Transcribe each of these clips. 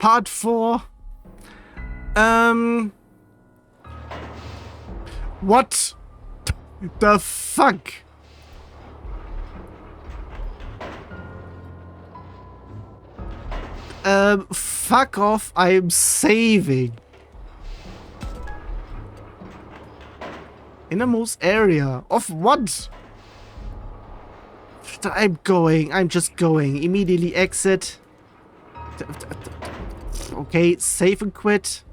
Part 4. What the fuck? Fuck off, I'm saving. Innermost area. Of what? I'm just going. Immediately exit. Okay, save and quit.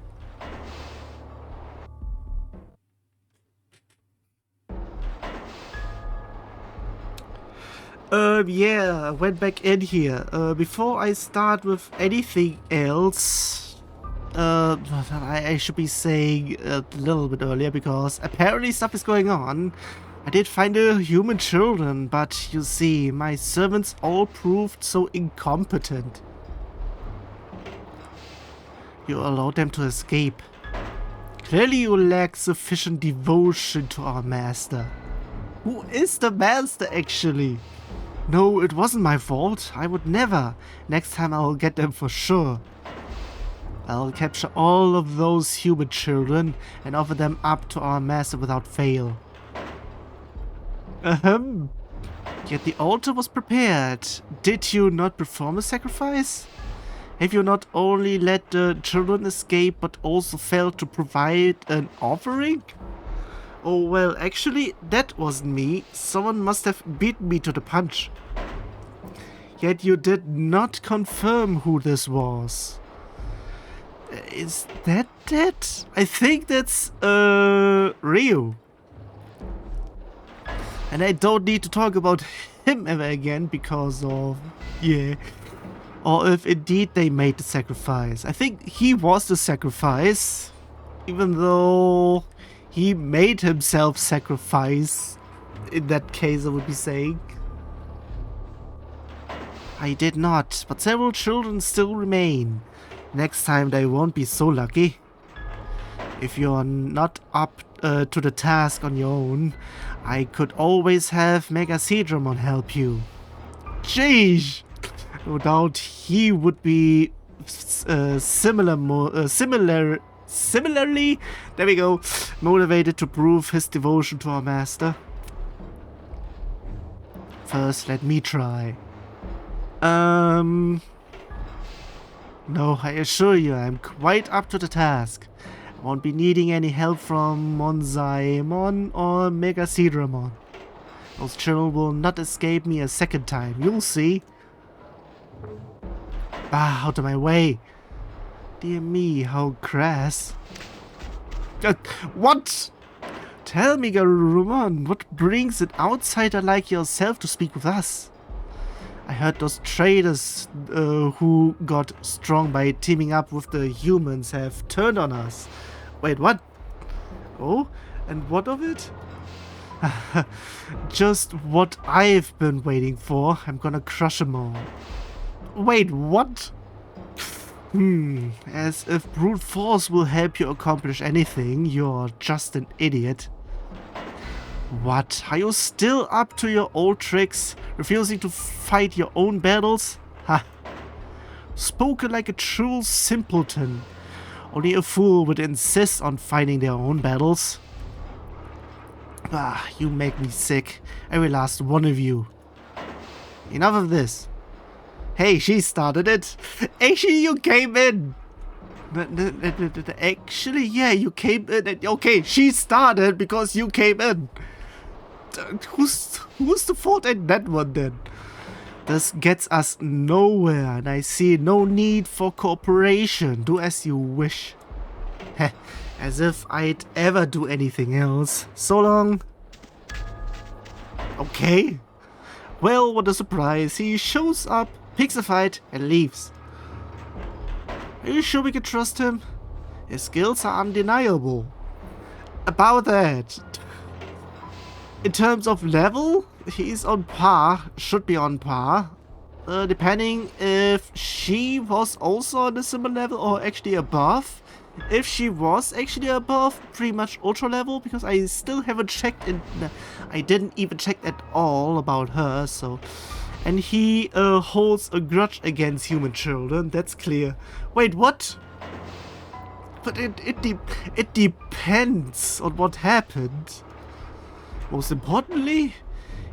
Yeah, I went back in here. Before I start with anything else, I should be saying a little bit earlier because apparently stuff is going on. I did find the human children, but you see, my servants all proved so incompetent. You allowed them to escape. Clearly you lack sufficient devotion to our master. Who is the master actually? No, it wasn't my fault. I would never. Next time I'll get them for sure. I'll capture all of those human children and offer them up to our master without fail. Yet the altar was prepared. Did you not perform a sacrifice? Have you not only let the children escape but also failed to provide an offering? Oh well, actually that wasn't me. Someone must have beaten me to the punch. Yet you did not confirm who this was. Is that it? I think that's Ryu. And I don't need to talk about him ever again because of, yeah. Or if indeed they made the sacrifice. I think he was the sacrifice, even though he made himself sacrifice. In that case, I would be saying. I did not, but several children still remain. Next time they won't be so lucky. If you're not up to the task on your own, I could always have Digimon help you. Jeez! No doubt he would be similarly, there we go, motivated to prove his devotion to our master. First, let me try. No, I assure you, I'm quite up to the task. I won't be needing any help from Monzaemon or Digimon. Those children will not escape me a second time, you'll see. Ah, out of my way. Dear me, how crass. What? Tell me, Garurumon, what brings an outsider like yourself to speak with us? I heard those traitors who got strong by teaming up with the humans have turned on us. Wait, what? Oh, and what of it? Just what I've been waiting for. I'm gonna crush them all. Wait, what? As if brute force will help you accomplish anything, you're just an idiot. What? Are you still up to your old tricks, refusing to fight your own battles? Ha! Spoken like a true simpleton. Only a fool would insist on fighting their own battles. Ah, you make me sick. Every last one of you. Enough of this. Hey, she started it. Actually, you came in. Actually, yeah, you came in. Okay, she started because you came in. Who's the fault in that one then? This gets us nowhere, and I see no need for cooperation. Do as you wish. Heh, as if I'd ever do anything else. So long. Okay. Well, what a surprise. He shows up, picks a fight, and leaves. Are you sure we can trust him? His skills are undeniable. About that. In terms of level, he's on par, should be on par. Depending if she was also on a similar level or actually above. If she was actually above, pretty much ultra level, because I still haven't checked I didn't even check at all about her, so And he holds a grudge against human children, that's clear. Wait, what? But it depends on what happened. Most importantly,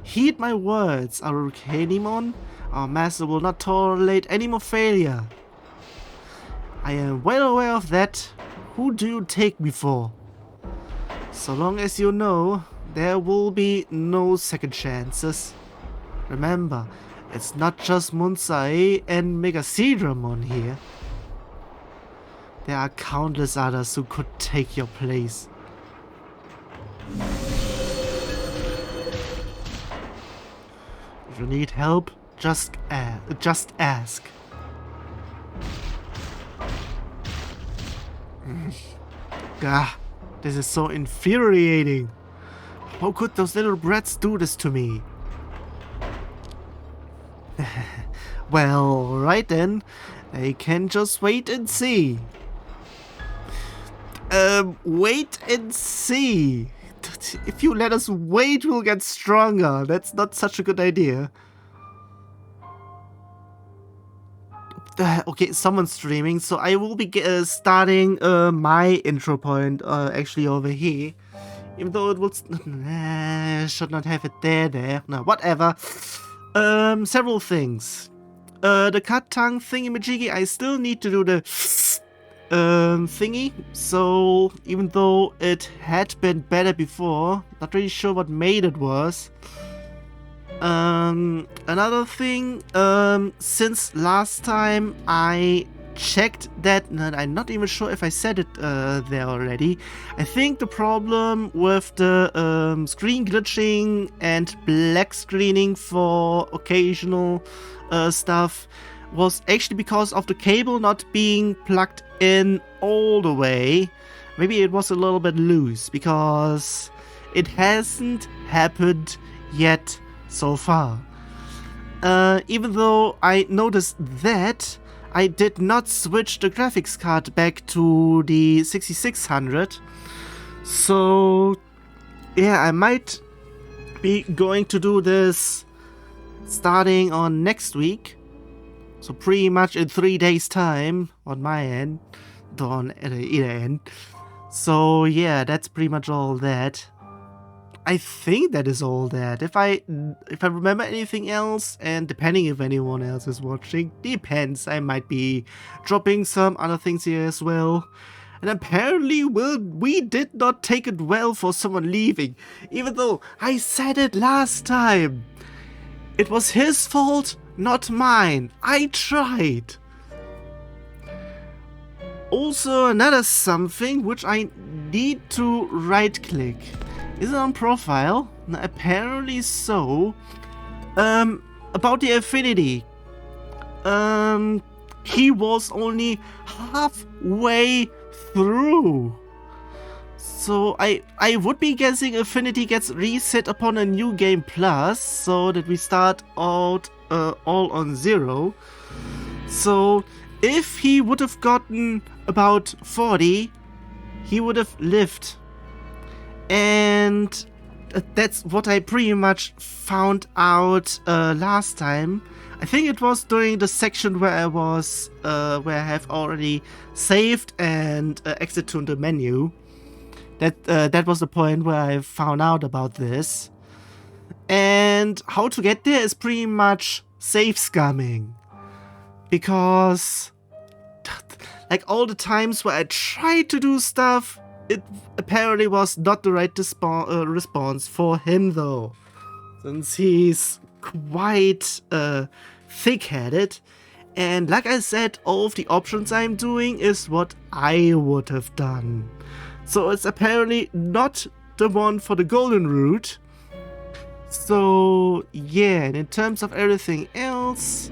heed my words, Digimon. Our master will not tolerate any more failure. I am well aware of that. Who do you take me for? So long as you know, there will be no second chances. Remember, it's not just Munsai and Megasedramon here. There are countless others who could take your place. If you need help, just ask. Gah, this is so infuriating. How could those little brats do this to me? Well, right then. They can just wait and see. Wait and see. If you let us wait, we'll get stronger. That's not such a good idea. Okay, someone's streaming, so I will be starting my intro point actually over here. Even though it will should not have it there. No, whatever. Several things. The cut tongue thingy-majiggy, I still need to do the thingy. So even though it had been better before, not really sure what made it worse. Another thing, since last time I checked that, and I'm not even sure if I said it there already. I think the problem with the screen glitching and black screening for occasional stuff was actually because of the cable not being plugged in all the way. Maybe it was a little bit loose, because it hasn't happened yet so far. Even though I noticed that, I did not switch the graphics card back to the 6600. So yeah, I might be going to do this starting on next week. So pretty much in 3 days time on my end, on either end. So yeah, that's pretty much all that. I think that is all that. If I remember anything else, and depending if anyone else is watching, depends, I might be dropping some other things here as well. And apparently we did not take it well for someone leaving, even though I said it last time. It was his fault, not mine. I tried. Also, another something which I need to right click. Is it on profile? No, apparently so. About the affinity. He was only halfway through. So I would be guessing affinity gets reset upon a new game plus, so that we start out all on 0. So if he would have gotten about 40, he would have lived. And that's what I pretty much found out last time. I think it was during the section where I was, where I have already saved and exited to the menu. That was the point where I found out about this. And how to get there is pretty much save scumming. Because, like all the times where I tried to do stuff, it apparently was not the right response for him though, since he's quite thick-headed. And like I said, all of the options I'm doing is what I would have done. So it's apparently not the one for the golden route. So yeah, and in terms of everything else,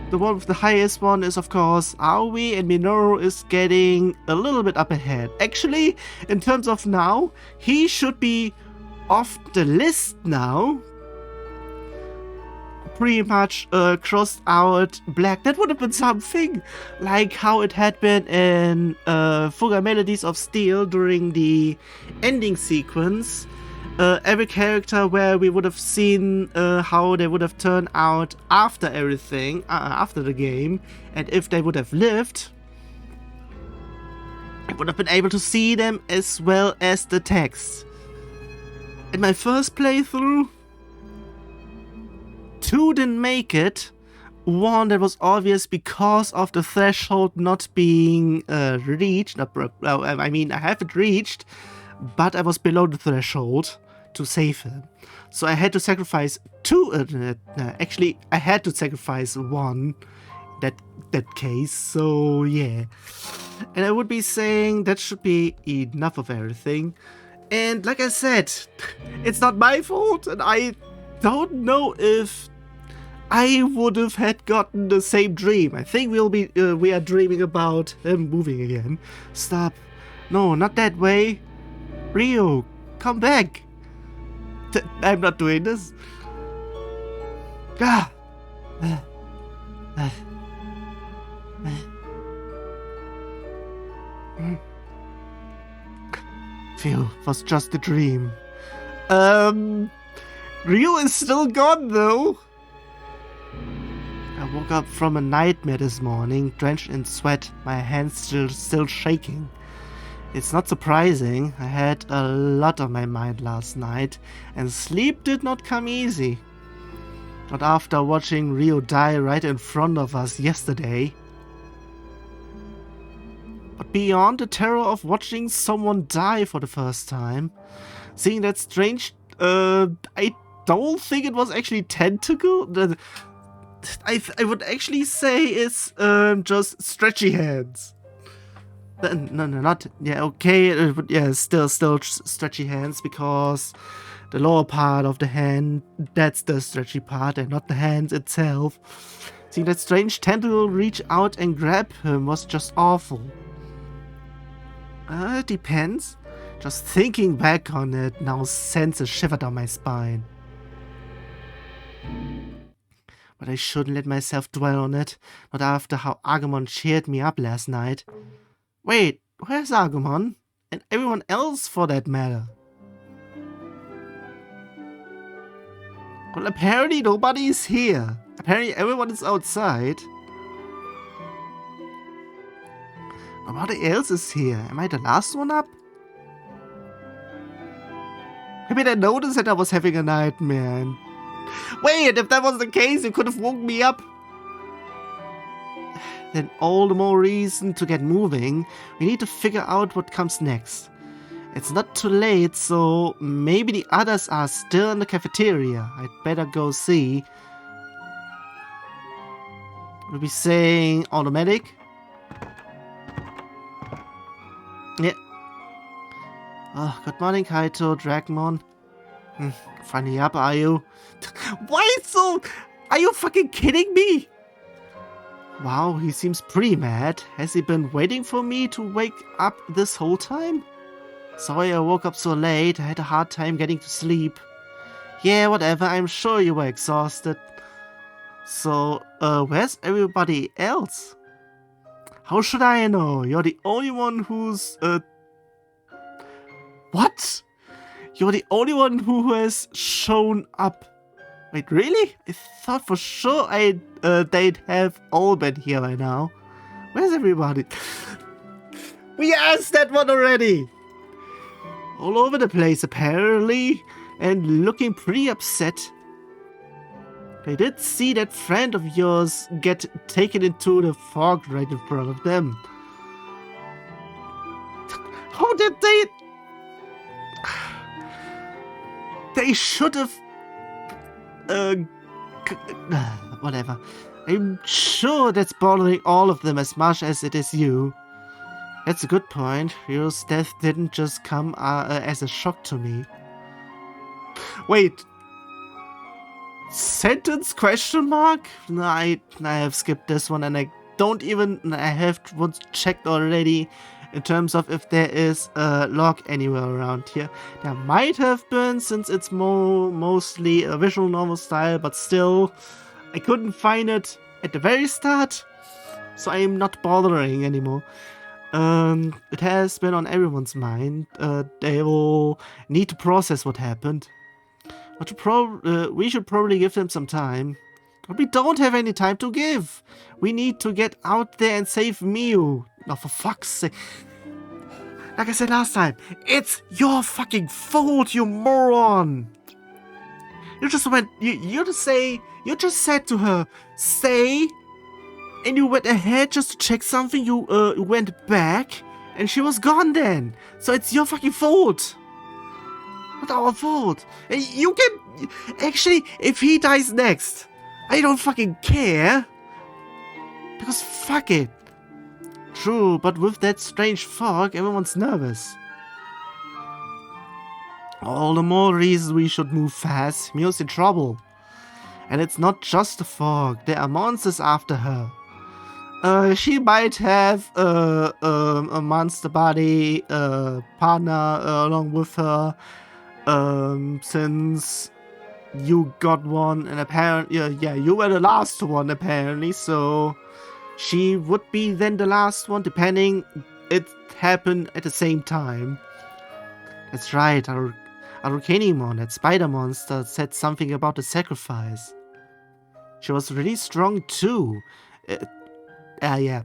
the one with the highest one is, of course, Aoi, and Minoru is getting a little bit up ahead. Actually, in terms of now, he should be off the list now. Pretty much crossed out black. That would have been something like how it had been in Fuga Melodies of Steel during the ending sequence. every character where we would have seen how they would have turned out after everything, after the game, and if they would have lived, I would have been able to see them as well as the text. In my first playthrough, 2 didn't make it. 1 that was obvious because of the threshold not being reached. I mean, I haven't reached, but I was below the threshold to save him. So I had to sacrifice 2. Actually, I had to sacrifice 1 that case. So yeah. And I would be saying that should be enough of everything. And like I said, it's not my fault, and I don't know if I would have had gotten the same dream. I think we are dreaming about him moving again. Stop. No, not that way. Rio, come back. I'm not doing this. Ah. Phew, was just a dream. Rio is still gone though. I woke up from a nightmare this morning, drenched in sweat, my hands still shaking. It's not surprising, I had a lot on my mind last night, and sleep did not come easy. Not after watching Rio die right in front of us yesterday. But beyond the terror of watching someone die for the first time, seeing that strange, I don't think it was actually tentacle. I would actually say it's just stretchy hands. No, not yeah. Okay, yeah, still stretchy hands, because the lower part of the hand, that's the stretchy part, and not the hand itself. Seeing that strange tentacle reach out and grab him was just awful. It depends. Just thinking back on it now sends a shiver down my spine. But I shouldn't let myself dwell on it, not after how Agumon cheered me up last night. Wait, where's Agumon? And everyone else for that matter? Well, apparently nobody is here. Apparently everyone is outside. Nobody else is here. Am I the last one up? Maybe they noticed that I was having a nightmare. Wait, if that was the case, you could have woken me up. Then all the more reason to get moving. We need to figure out what comes next. It's not too late, so maybe the others are still in the cafeteria. I'd better go see. We'll be saying automatic. Yeah. Oh, good morning, Kaito, Dragmon. Funny up, are you? Why so? Are you fucking kidding me? Wow, he seems pretty mad. Has he been waiting for me to wake up this whole time? Sorry I woke up so late. I had a hard time getting to sleep. Yeah, whatever. I'm sure you were exhausted. So, where's everybody else? How should I know? You're the only one who's, What? You're the only one who has shown up. Wait, really? I thought for sure they'd have all been here by now. Where's everybody? We asked that one already! All over the place, apparently, and looking pretty upset. They did see that friend of yours get taken into the fog right in front of them. How did they... They should have... whatever. I'm sure that's bothering all of them as much as it is you. That's a good point. Rio's death didn't just come as a shock to me. Wait. Sentence question mark? No, I have skipped this one, and I don't even... I have once checked already in terms of if there is a log anywhere around here. There might have been, since it's mostly a visual novel style, but still, I couldn't find it at the very start, so I am not bothering anymore. It has been on everyone's mind. They will need to process what happened. But we should probably give them some time. But we don't have any time to give. We need to get out there and save Miu. Now, for fuck's sake. Like I said last time, it's your fucking fault, you moron. You just went, you just said to her, stay, and you went ahead just to check something, you went back, and she was gone then. So it's your fucking fault. Not our fault. You can, actually, if he dies next, I don't fucking care. Because fuck it. True, but with that strange fog, everyone's nervous. All the more reason we should move fast. Miu's in trouble. And it's not just the fog, there are monsters after her. She might have a monster body partner along with her, since you got one, and apparently, yeah, you were the last one apparently, so she would be then the last one, depending it happened at the same time. That's right, our Digimon, that spider monster, said something about the sacrifice. She was really strong too. Yeah.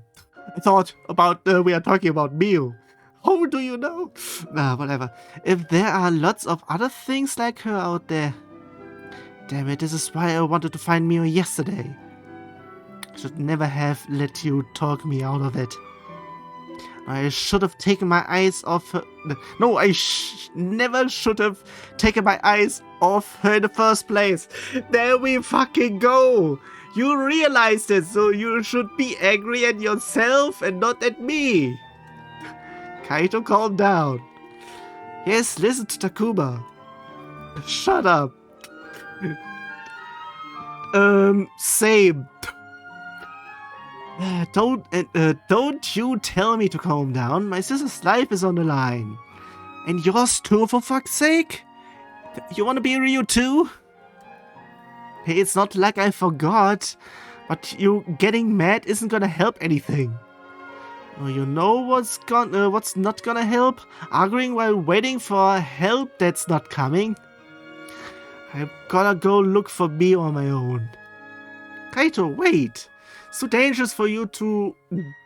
I thought about, we are talking about Miu. How do you know? Nah, whatever. If there are lots of other things like her out there. Damn it, this is why I wanted to find Miu yesterday. I should never have let you talk me out of it. I should have taken my eyes off her. No, I never should have taken my eyes off her in the first place. There we fucking go. You realized it, so you should be angry at yourself and not at me. Kaito, calm down. Yes, listen to Takuma. Shut up. Same. Don't you tell me to calm down. My sister's life is on the line. And yours too, for fuck's sake? You wanna be Ryu too? Hey, it's not like I forgot. But you getting mad isn't gonna help anything. Oh, you know what's not gonna help? Arguing while waiting for help that's not coming. I'm gonna go look for me on my own. Kaito, wait! It's too dangerous for you to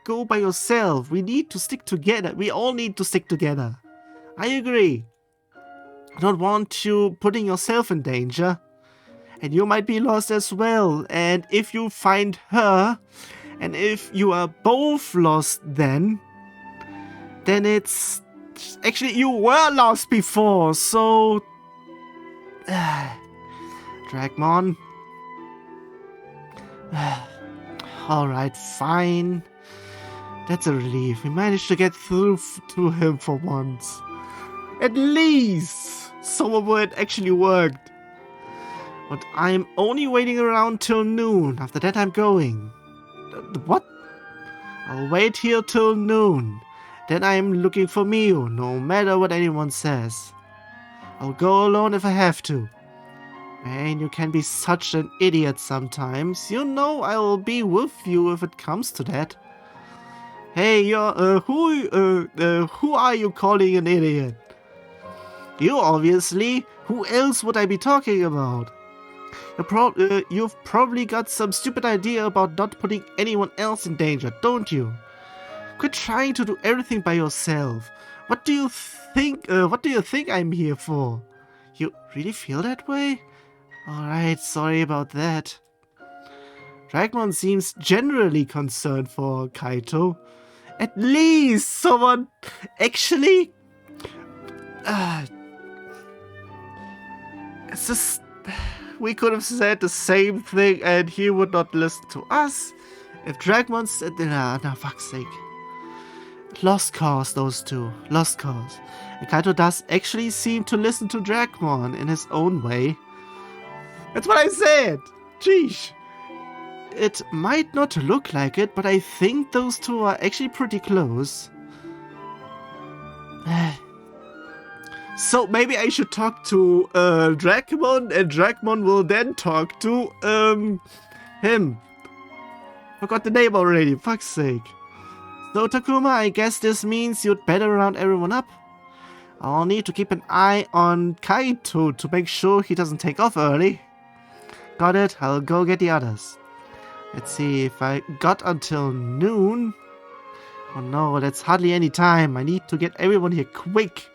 go by yourself. We need to stick together. We all need to stick together. I agree. I don't want you putting yourself in danger. And you might be lost as well. And if you find her, and if you are both lost then it's... Actually, you were lost before, so... Dragmon. Alright, fine. That's a relief. We managed to get through to him for once. At least! Some of it actually worked. But I'm only waiting around till noon. After that I'm going. What? I'll wait here till noon. Then I'm looking for Miu, no matter what anyone says. I'll go alone if I have to. Man, you can be such an idiot sometimes. You know I'll be with you if it comes to that. Hey, who are you calling an idiot? You, obviously. Who else would I be talking about? You've probably got some stupid idea about not putting anyone else in danger, don't you? Quit trying to do everything by yourself. What do you think I'm here for? You really feel that way? Alright, sorry about that. Dragmon seems generally concerned for Kaito. At least someone actually... it's just... We could have said the same thing and he would not listen to us. If Dragmon said... Nah, fuck's sake. Lost cause, those two. Lost cause. And Kaito does actually seem to listen to Dragmon in his own way. That's what I said! Jeez. It might not look like it, but I think those two are actually pretty close. So maybe I should talk to Dragmon, and Dragmon will then talk to him. Forgot the name already, fuck's sake. So Takuma, I guess this means you'd better round everyone up. I'll need to keep an eye on Kaito to make sure he doesn't take off early. Got it, I'll go get the others. Let's see if I got until noon. Oh no, that's hardly any time. I need to get everyone here quick.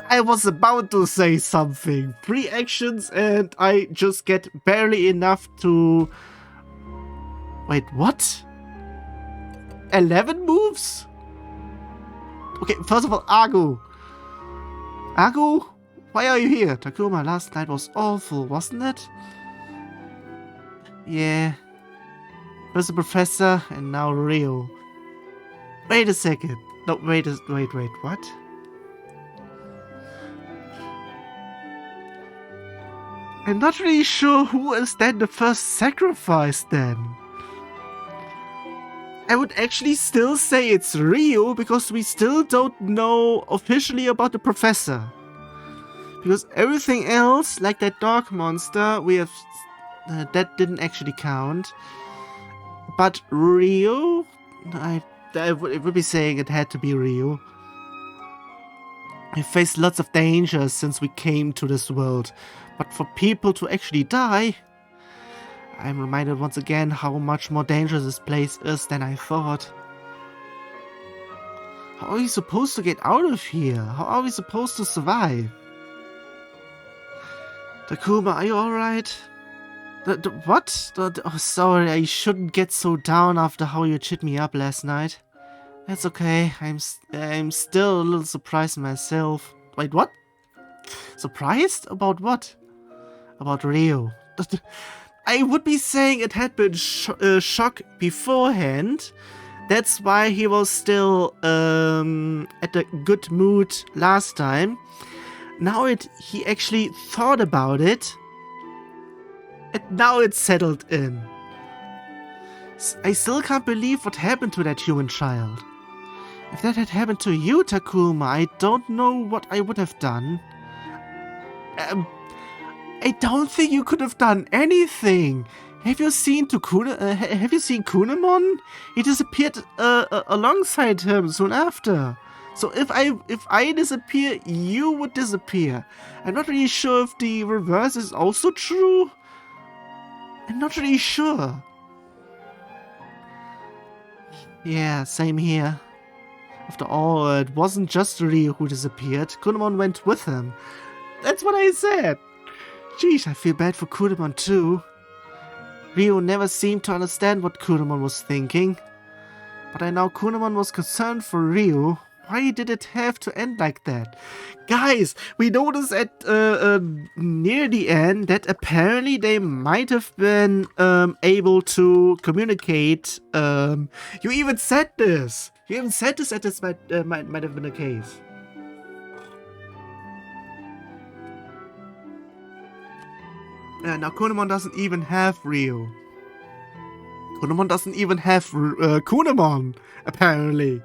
I was about to say something. 3 actions and I just get barely enough to... Wait, what? 11 moves? Okay, first of all, Agu. Agu? Why are you here? Takuma, last night was awful, wasn't it? Yeah. First the professor and now Rio. Wait a second. No, wait, what? I'm not really sure who is then the first sacrifice then. I would actually still say it's Rio because we still don't know officially about the professor. Because everything else, like that dog monster, we have... that didn't actually count. But Rio? I would be saying it had to be Rio. We faced lots of dangers since we came to this world. But for people to actually die... I'm reminded once again how much more dangerous this place is than I thought. How are we supposed to get out of here? How are we supposed to survive? Takuma, are you alright? What? Oh, sorry, I shouldn't get so down after how you chit me up last night. That's okay, I'm still a little surprised myself. Wait, what? Surprised? About what? About Rio. I would be saying it had been shock beforehand. That's why he was still at a good mood last time. Now he actually thought about it. And now it's settled in. I still can't believe what happened to that human child. If that had happened to you, Takuma, I don't know what I would have done. I don't think you could have done anything. Have you seen Kunemon? He disappeared alongside him soon after. So if I disappear, you would disappear. I'm not really sure if the reverse is also true. I'm not really sure. Yeah, same here. After all, it wasn't just Ryu who disappeared. Kunemon went with him. That's what I said. Jeez, I feel bad for Kunemon too. Ryo never seemed to understand what Kunemon was thinking. But I know Kunemon was concerned for Ryo. Why did it have to end like that? Guys, we noticed at near the end that apparently they might have been able to communicate. You even said this. You even said this that this might have been the case. Now Kunemon doesn't even have Ryo. Kunemon doesn't even have Kunemon, apparently.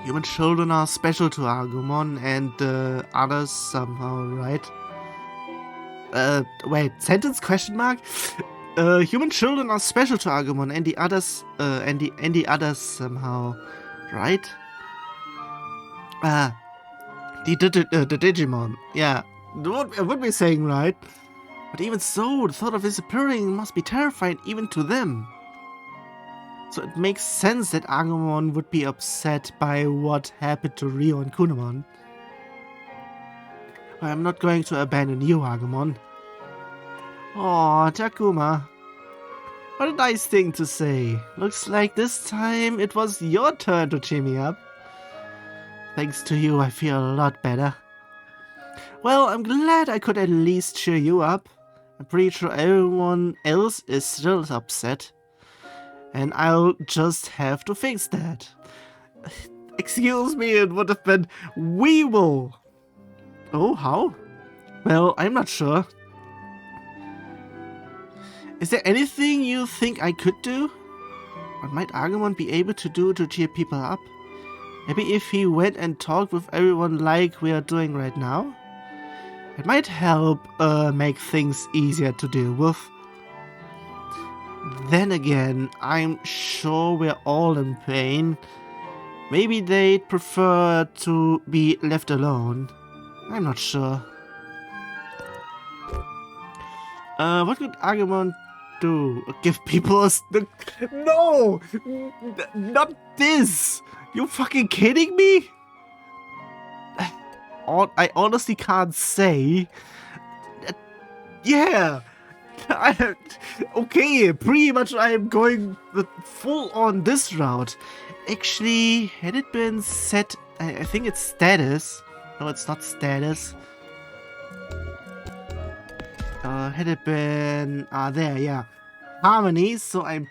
Human children are special to Agumon and others somehow, right? Wait, sentence question mark? Human children are special to Agumon and the others and the others somehow, right? The Digimon, yeah. I would be saying right. But even so, the thought of disappearing must be terrifying even to them. So it makes sense that Agumon would be upset by what happened to Ryo and Kunemon. I'm not going to abandon you, Agumon. Aw, Takuma. What a nice thing to say. Looks like this time it was your turn to cheer me up. Thanks to you, I feel a lot better. Well, I'm glad I could at least cheer you up. I'm pretty sure everyone else is still upset. And I'll just have to fix that. Excuse me, it would have been Weevil. Oh, how? Well, I'm not sure. Is there anything you think I could do? What might Agumon be able to do to cheer people up? Maybe if he went and talked with everyone like we are doing right now? It might help make things easier to deal with. Then again, I'm sure we're all in pain. Maybe they'd prefer to be left alone. I'm not sure. What could Agumon do? Give people a No! Not this! You fucking kidding me? I honestly can't say. Yeah! Okay, pretty much I am going full on this route. Actually, had it been set... I think it's status. No, it's not status. Had it been... there, yeah. Harmony, so I'm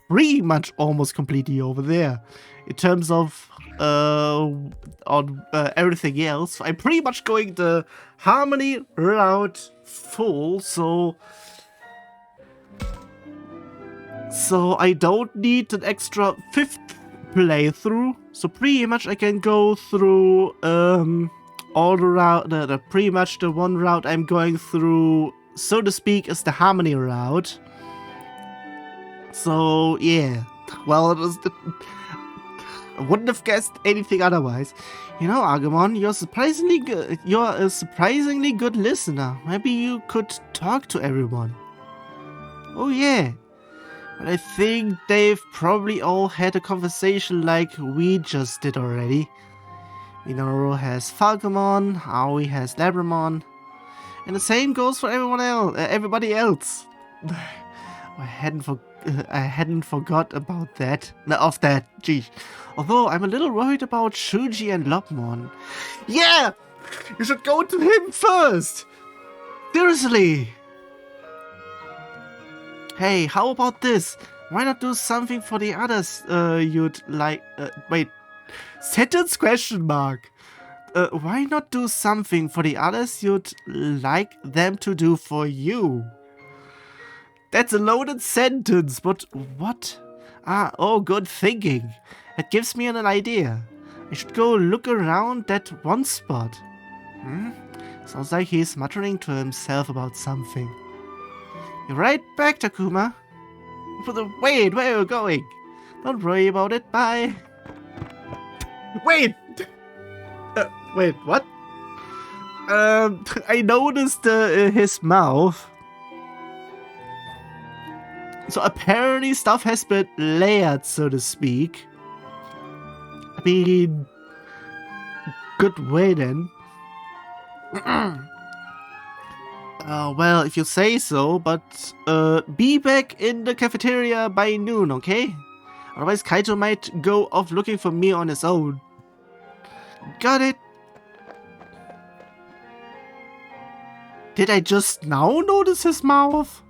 pretty much almost completely over there. In terms of everything else, I'm pretty much going the Harmony route full, so I don't need an extra 5th playthrough. So pretty much I can go through all the route. Pretty much the one route I'm going through, so to speak, is the Harmony route. So yeah, well, I wouldn't have guessed anything otherwise. You know, Agumon, you're surprisingly good. You're a surprisingly good listener. Maybe you could talk to everyone. Oh yeah, but I think they've probably all had a conversation like we just did already. Minoru has Falcomon, Aoi has Labramon, and the same goes for everyone else. Everybody else. I hadn't forgot about that. Of that, geez. Although I'm a little worried about Shuji and Lopmon. Yeah! You should go to him first! Seriously! Hey, how about this? Why not do something for the others you'd like... wait. Sentence question mark. Why not do something for the others you'd like them to do for you? That's a loaded sentence, but what? Oh, good thinking. That gives me an idea. I should go look around that one spot. Sounds like he's muttering to himself about something. You're right back, Takuma. Wait, where are you going? Don't worry about it, bye. Wait! Wait, what? I noticed his mouth. So apparently stuff has been layered, so to speak. I mean, good way then. Well, if you say so, but be back in the cafeteria by noon, okay? Otherwise Kaito might go off looking for me on his own. Got it. Did I just now notice his mouth?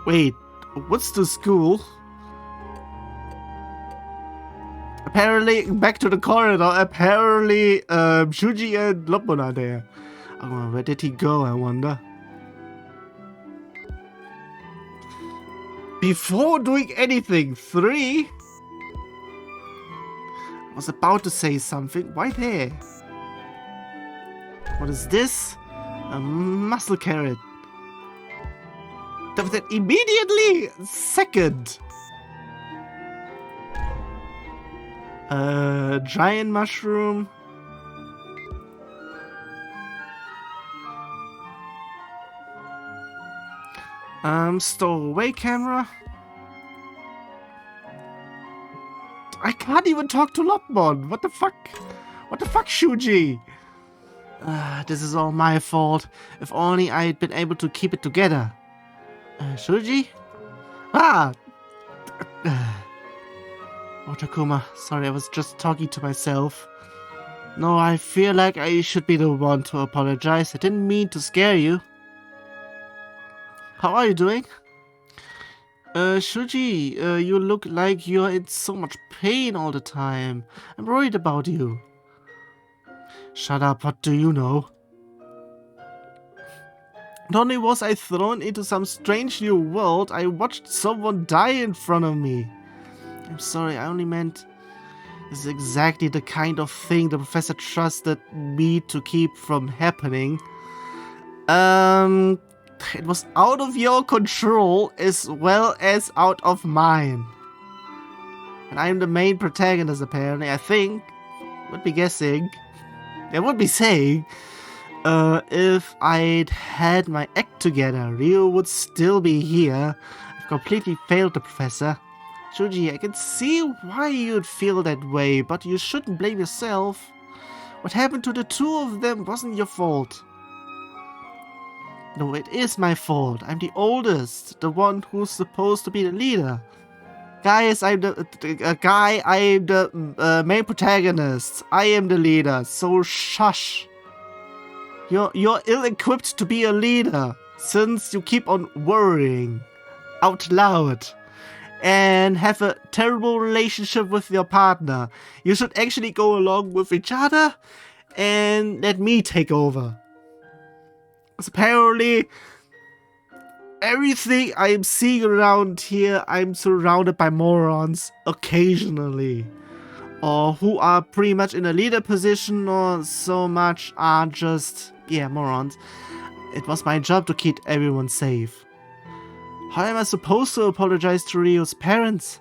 Wait, what's the school? Apparently, back to the corridor, apparently, Shuji and Lopmon are there. Oh, where did he go, I wonder? Before doing anything, 3? I was about to say something. Why there? What is this? A muscle carrot. Then immediately, 2nd. Giant mushroom. Stowaway camera. I can't even talk to Lopmon. What the fuck? What the fuck, Shuji? This is all my fault. If only I had been able to keep it together. Shuji? Oh, Takuma. Sorry, I was just talking to myself. No, I feel like I should be the one to apologize. I didn't mean to scare you. How are you doing? Shuji, you look like you're in so much pain all the time. I'm worried about you. Shut up, what do you know? Not only was I thrown into some strange new world, I watched someone die in front of me. I'm sorry, I only meant... This is exactly the kind of thing the professor trusted me to keep from happening. It was out of your control as well as out of mine. And I'm the main protagonist, apparently. I think, would be guessing, I would be saying, if I'd had my act together, Ryo would still be here. I've completely failed the professor. Shuji, I can see why you'd feel that way, but you shouldn't blame yourself. What happened to the two of them wasn't your fault. No, it is my fault. I'm the oldest, the one who's supposed to be the leader. Guys, I'm the main protagonist. I am the leader, so shush. You're ill-equipped to be a leader, since you keep on worrying out loud and have a terrible relationship with your partner. You should actually go along with each other and let me take over. Because apparently, everything I'm seeing around here, I'm surrounded by morons occasionally. Or who are pretty much in a leader position, or so much are just, yeah, morons. It was my job to keep everyone safe. How am I supposed to apologize to Ryo's parents?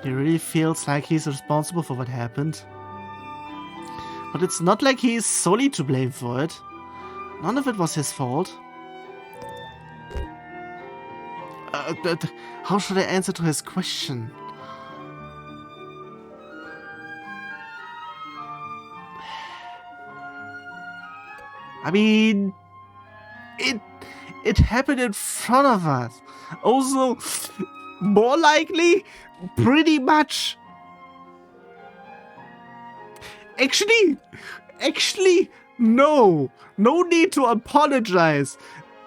He really feels like he's responsible for what happened. But it's not like he's solely to blame for it. None of it was his fault. How should I answer to his question? I mean, it happened in front of us. Also, more likely, pretty much. Actually, no. No need to apologize.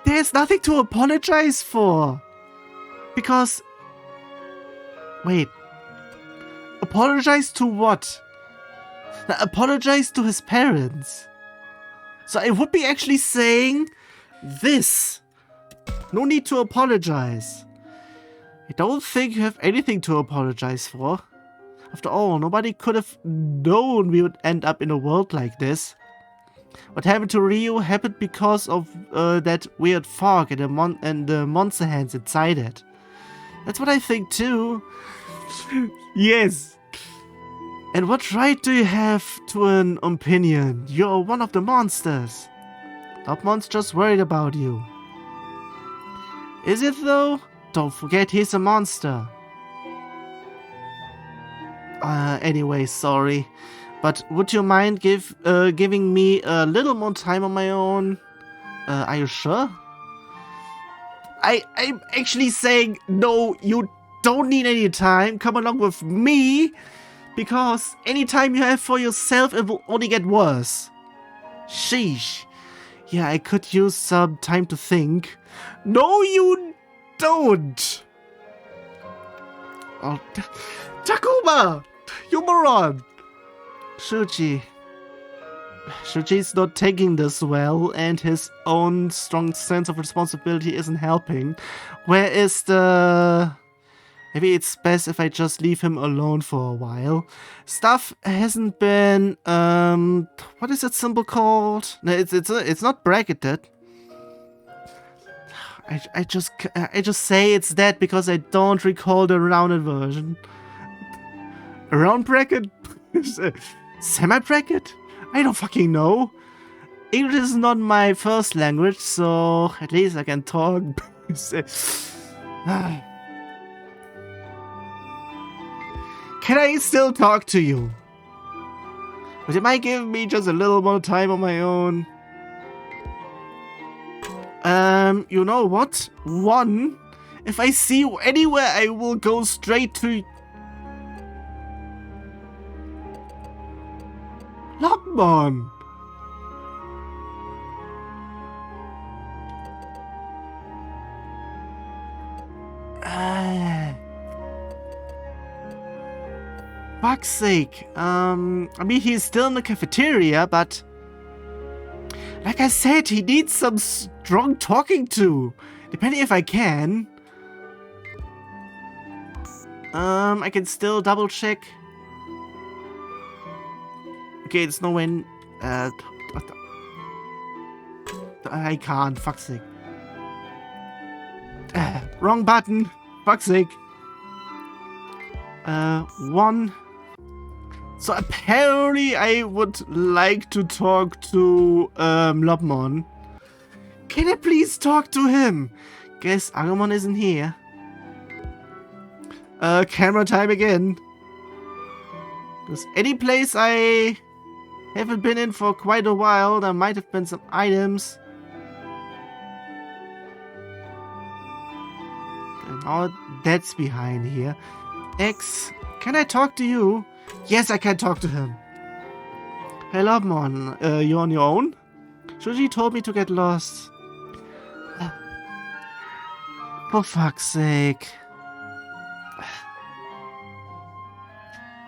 There's nothing to apologize for. Because, wait. Apologize to what? Apologize to his parents. So I would be actually saying this. No need to apologize. I don't think you have anything to apologize for. After all, nobody could have known we would end up in a world like this. What happened to Ryo happened because of that weird fog and the monster hands inside it. That's what I think too. Yes. And what right do you have to an opinion? You're one of the monsters. Topmon's just worried about you. Is it though? Don't forget he's a monster. Anyway, sorry. But would you mind giving me a little more time on my own? Are you sure? I'm actually saying, no, you don't need any time. Come along with me. Because any time you have for yourself, it will only get worse. Sheesh. Yeah, I could use some time to think. No, you don't. Oh, Takuma! You moron! Shuji's not taking this well, and his own strong sense of responsibility isn't helping. Where is the... Maybe it's best if I just leave him alone for a while. Stuff hasn't been, what is that symbol called? No, it's not bracketed. I just say it's that because I don't recall the rounded version. A round bracket? Semi-bracket? I don't fucking know. English is not my first language, so at least I can talk. Can I still talk to you? Would you mind giving me just a little more time on my own? You know what? One, if I see you anywhere, I will go straight to... Lopmon! Fuck's sake. I mean, he's still in the cafeteria, but... Like I said, he needs some strong talking to. Depending if I can. I can still double check. Okay, it's no when. I can't. Fuck's sake. Wrong button. Fuck's sake. 1. So apparently I would like to talk to Lobmon. Can I please talk to him? Guess Agumon isn't here. Camera time again. There's any place I haven't been in for quite a while. There might have been some items. And all that's behind here. X, can I talk to you? Yes, I can talk to him. Hey, Lobmon, you on your own? Shuji told me to get lost. For fuck's sake.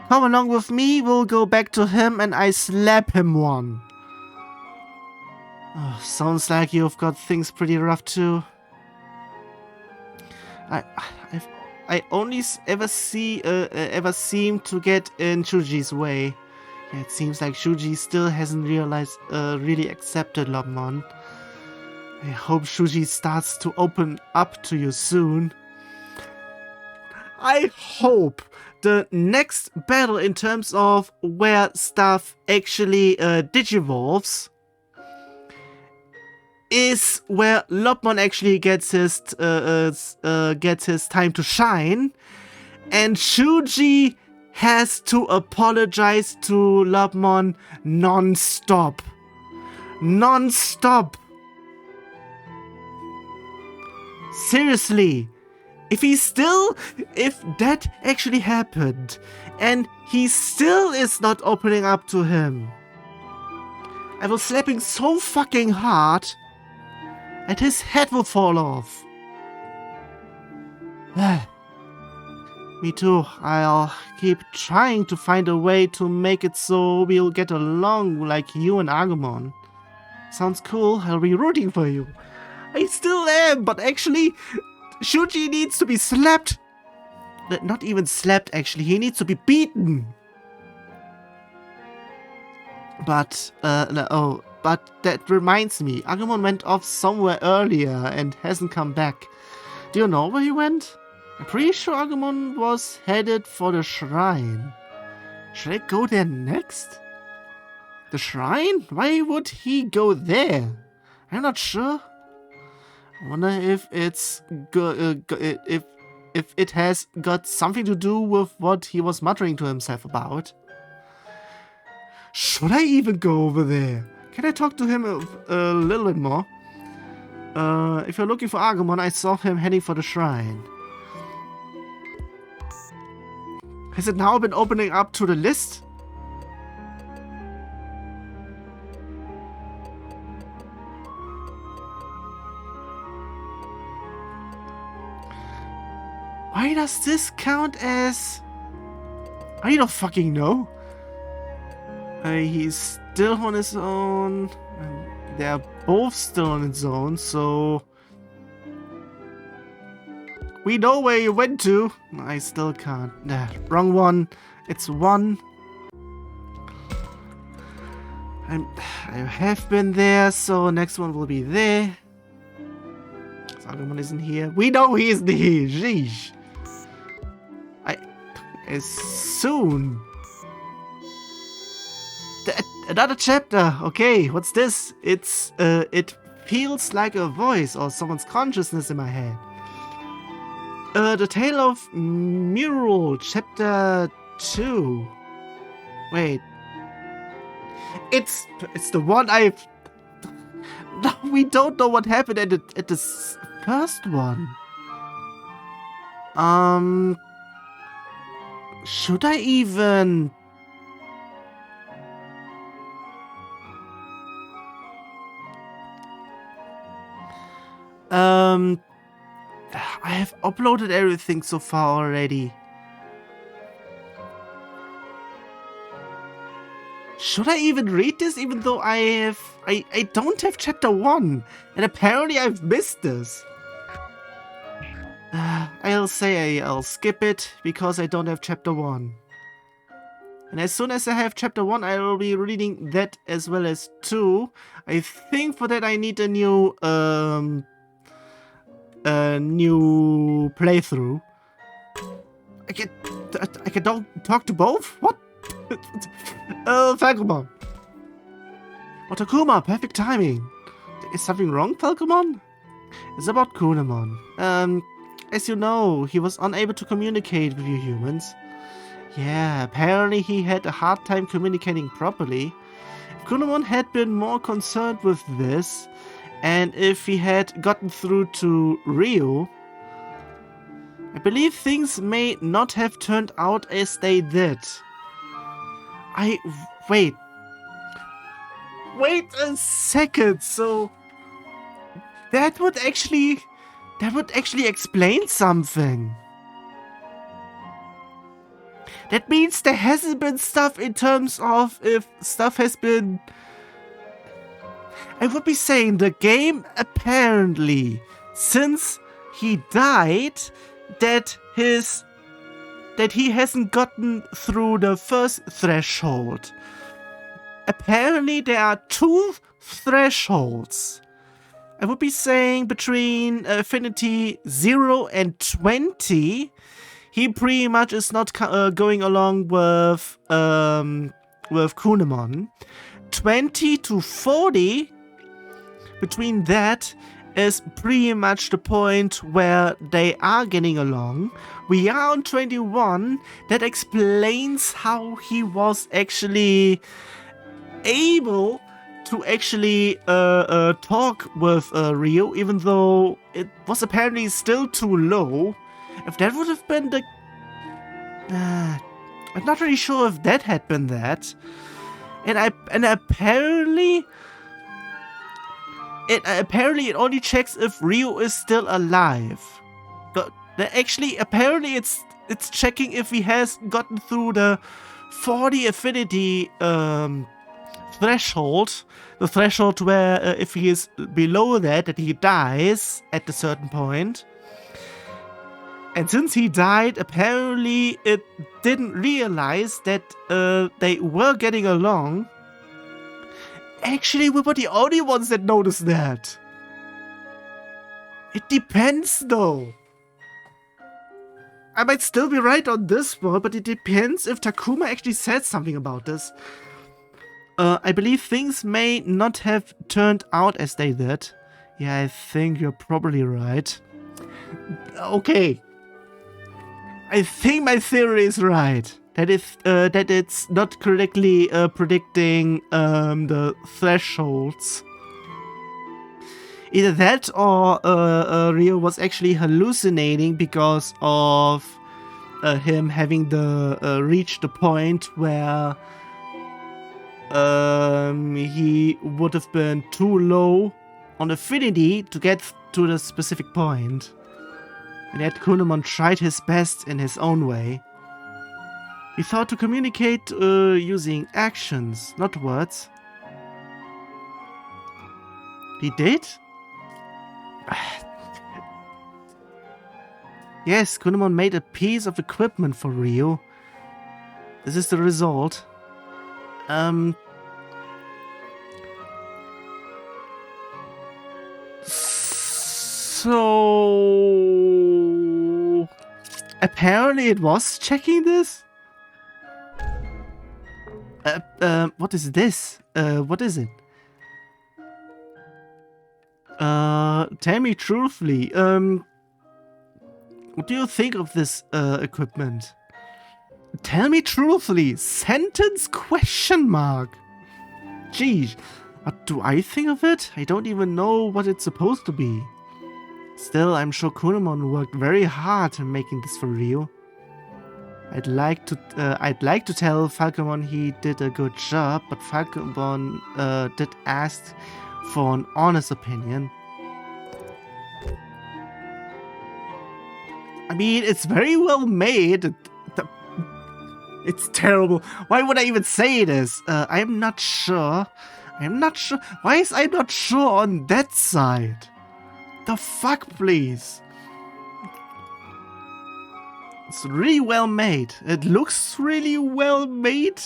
Come along with me, we'll go back to him and I slap him one. Oh, sounds like you've got things pretty rough too. I only ever seem to get in Shuji's way. Yeah, it seems like Shuji still hasn't really accepted Lobmon. I hope Shuji starts to open up to you soon. I hope the next battle in terms of where stuff actually digivolves is where Lobmon actually gets his time to shine, and Shuji has to apologize to Lobmon non-stop. Non-stop. Seriously. If that actually happened, and he still is not opening up to him, I will slap him so fucking hard, and his head will fall off. Me too. I'll keep trying to find a way to make it so we'll get along like you and Agumon. Sounds cool. I'll be rooting for you. I still am, but actually, Shuji needs to be slapped. Not even slapped, actually. He needs to be beaten. But, but that reminds me. Agumon went off somewhere earlier and hasn't come back. Do you know where he went? I'm pretty sure Agumon was headed for the shrine. Should I go there next? The shrine? Why would he go there? I'm not sure. I wonder if it's if it has got something to do with what he was muttering to himself about. Should I even go over there? Can I talk to him a little bit more? If you're looking for Agumon, I saw him heading for the shrine. Has it now been opening up to the list? Why does this count as... I don't fucking know. He's still on his own. They're both still on its own, so... We know where you went to. I still can't. Wrong one. It's 1. I have been there, so next one will be there. Agumon isn't here. We know he isn't here. Sheesh. As soon. Another chapter. Okay, what's this? It's it feels like a voice or someone's consciousness in my head. The Tale of Mural, chapter 2. Wait. It's the one I've... No, we don't know what happened at the first one. Should I even... I have uploaded everything so far already. Should I even read this even though I don't have chapter 1 and apparently I've missed this? I'll say I'll skip it because I don't have chapter 1. And as soon as I have chapter 1, I will be reading that as well as 2. I think for that I need a new playthrough. I can talk to both? What? Falcomon. Otakuma, perfect timing. Is something wrong, Falcomon? It's about Kunemon. As you know, he was unable to communicate with you humans. Yeah, apparently he had a hard time communicating properly. If Kunemon had been more concerned with this, and if he had gotten through to Ryu, I believe things may not have turned out as they did. Wait a second, so that would actually explain something. That means there hasn't been stuff in terms of if stuff has been... I would be saying the game apparently, since he died, that he hasn't gotten through the first threshold. Apparently there are 2 thresholds. I would be saying between affinity 0 and 20, he pretty much is not going along with Kunemon. 20 to 40, between that is pretty much the point where they are getting along. We are on 21. That explains how he was actually able to actually talk with Ryo, even though it was apparently still too low. If that would have been the... I'm not really sure if that had been that. And apparently... Apparently it only checks if Ryo is still alive. But actually, apparently it's checking if he has gotten through the 40 affinity threshold. The threshold where if he is below that he dies at a certain point. And since he died, apparently it didn't realize that they were getting along. Actually, we were the only ones that noticed that. It depends, though. I might still be right on this one, but it depends if Takuma actually said something about this. I believe things may not have turned out as they did. Yeah, I think you're probably right. Okay. I think my theory is right. That it's not correctly predicting the thresholds. Either that or Ryo was actually hallucinating because of him having reached the point where he would have been too low on affinity to get to the specific point. And yet Kunemon tried his best in his own way. He thought to communicate using actions, not words. He did? Yes, Kunemon made a piece of equipment for Ryo. This is the result. So... apparently it was checking this? What is this? What is it? Tell me truthfully, what do you think of this, equipment? Tell me truthfully, sentence question mark. Geez, what do I think of it? I don't even know what it's supposed to be. Still, I'm sure Kunemon worked very hard in making this for Ryo. I'd like to tell Falcomon he did a good job, but Falcomon did ask for an honest opinion. I mean, it's very well made. It's terrible. Why would I even say this? I'm not sure. Why is I'm not sure on that side? The fuck, please. It's really well made. It looks really well made.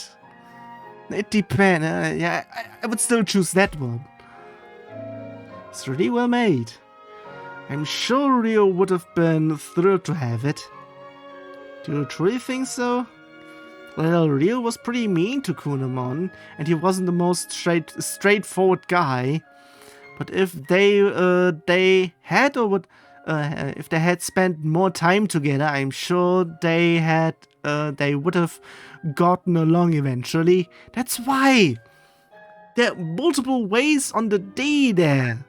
It depends. Yeah, I would still choose that one. It's really well made. I'm sure Rio would have been thrilled to have it. Do you truly think so? Well, Rio was pretty mean to Kunamon, and he wasn't the most straightforward guy. But if they had or would if they had spent more time together, I'm sure they would have gotten along eventually. That's why there are multiple ways on the D there,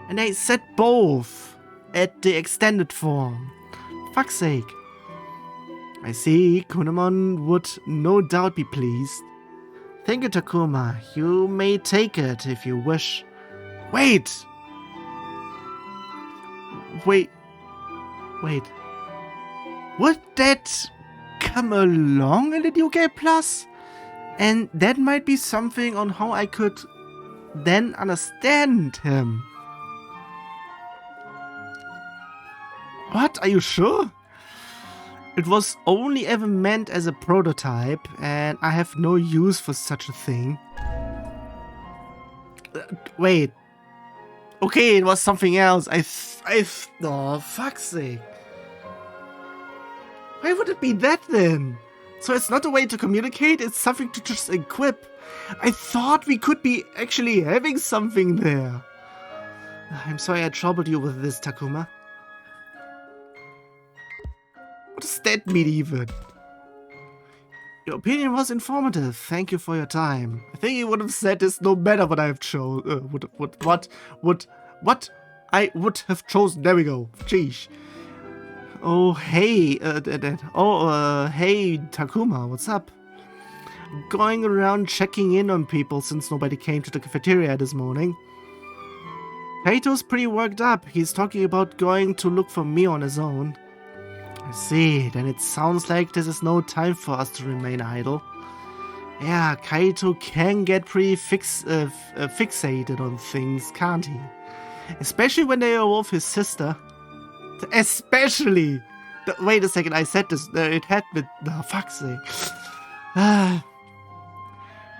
and they said both at the extended form. Fuck's sake. I see, Kunamon would no doubt be pleased. Thank you, Takuma. You may take it if you wish. Wait! Wait. Would that come along in the New Game Plus? And that might be something on how I could then understand him. What? Are you sure? It was only ever meant as a prototype, and I have no use for such a thing. Wait. Okay, it was something else. Oh, fuck's sake. Why would it be that then? So it's not a way to communicate, it's something to just equip. I thought we could be actually having something there. I'm sorry I troubled you with this, Takuma. What does that mean even? Your opinion was informative. Thank you for your time. I think he would have said this no matter what I have chosen. What I would have chosen. There we go. Jeez. Oh hey, hey Takuma, what's up? Going around checking in on people since nobody came to the cafeteria this morning. Kaito's pretty worked up. He's talking about going to look for me on his own. I see, then it sounds like this is no time for us to remain idle. Yeah, Kaito can get pretty fixated on things, can't he? Especially when they involve his sister. Especially! Wait a second, I said this. It had been. Oh, fuck's sake.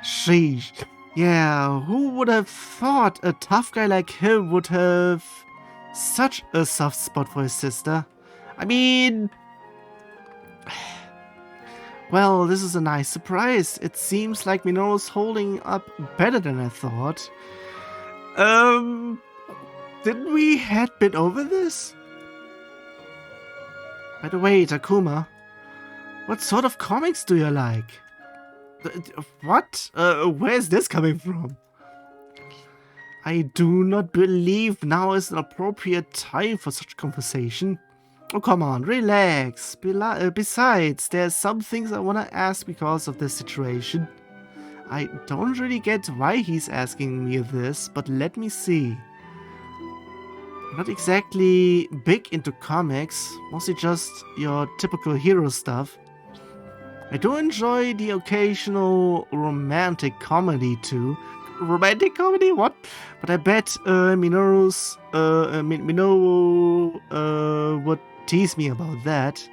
Sheesh. Yeah, who would have thought a tough guy like him would have such a soft spot for his sister? I mean... Well, this is a nice surprise. It seems like Minoru's holding up better than I thought. Didn't we had been over this? By the way, Takuma, what sort of comics do you like? What? Where's this coming from? I do not believe now is an appropriate time for such conversation. Oh, come on, relax. Besides, there's some things I want to ask because of this situation. I don't really get why he's asking me this, but let me see. I'm not exactly big into comics, mostly just your typical hero stuff. I do enjoy the occasional romantic comedy too. Romantic comedy? What? But I bet Minoru would tease me about that.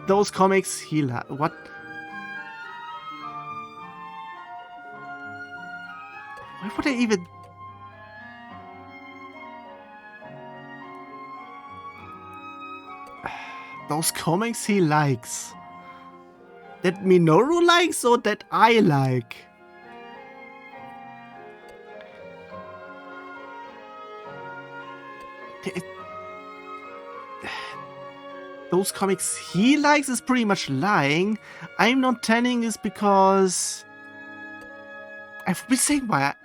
Those comics he what? Why would I even... Those comics he likes. That Minoru likes or that I like? Those comics he likes is pretty much lying. I'm not telling this because... I would be saying why...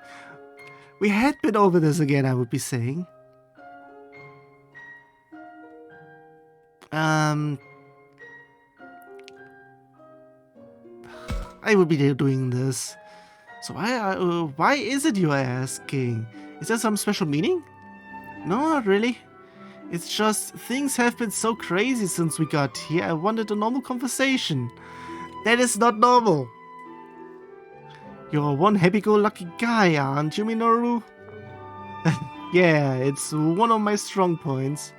We had been over this again, I would be saying. I would be doing this. So why is it you are asking? Is there some special meaning? No, not really. It's just things have been so crazy since we got here. I wanted a normal conversation. That is not normal. You're one happy-go-lucky guy, aren't you, Minoru? Yeah, it's one of my strong points.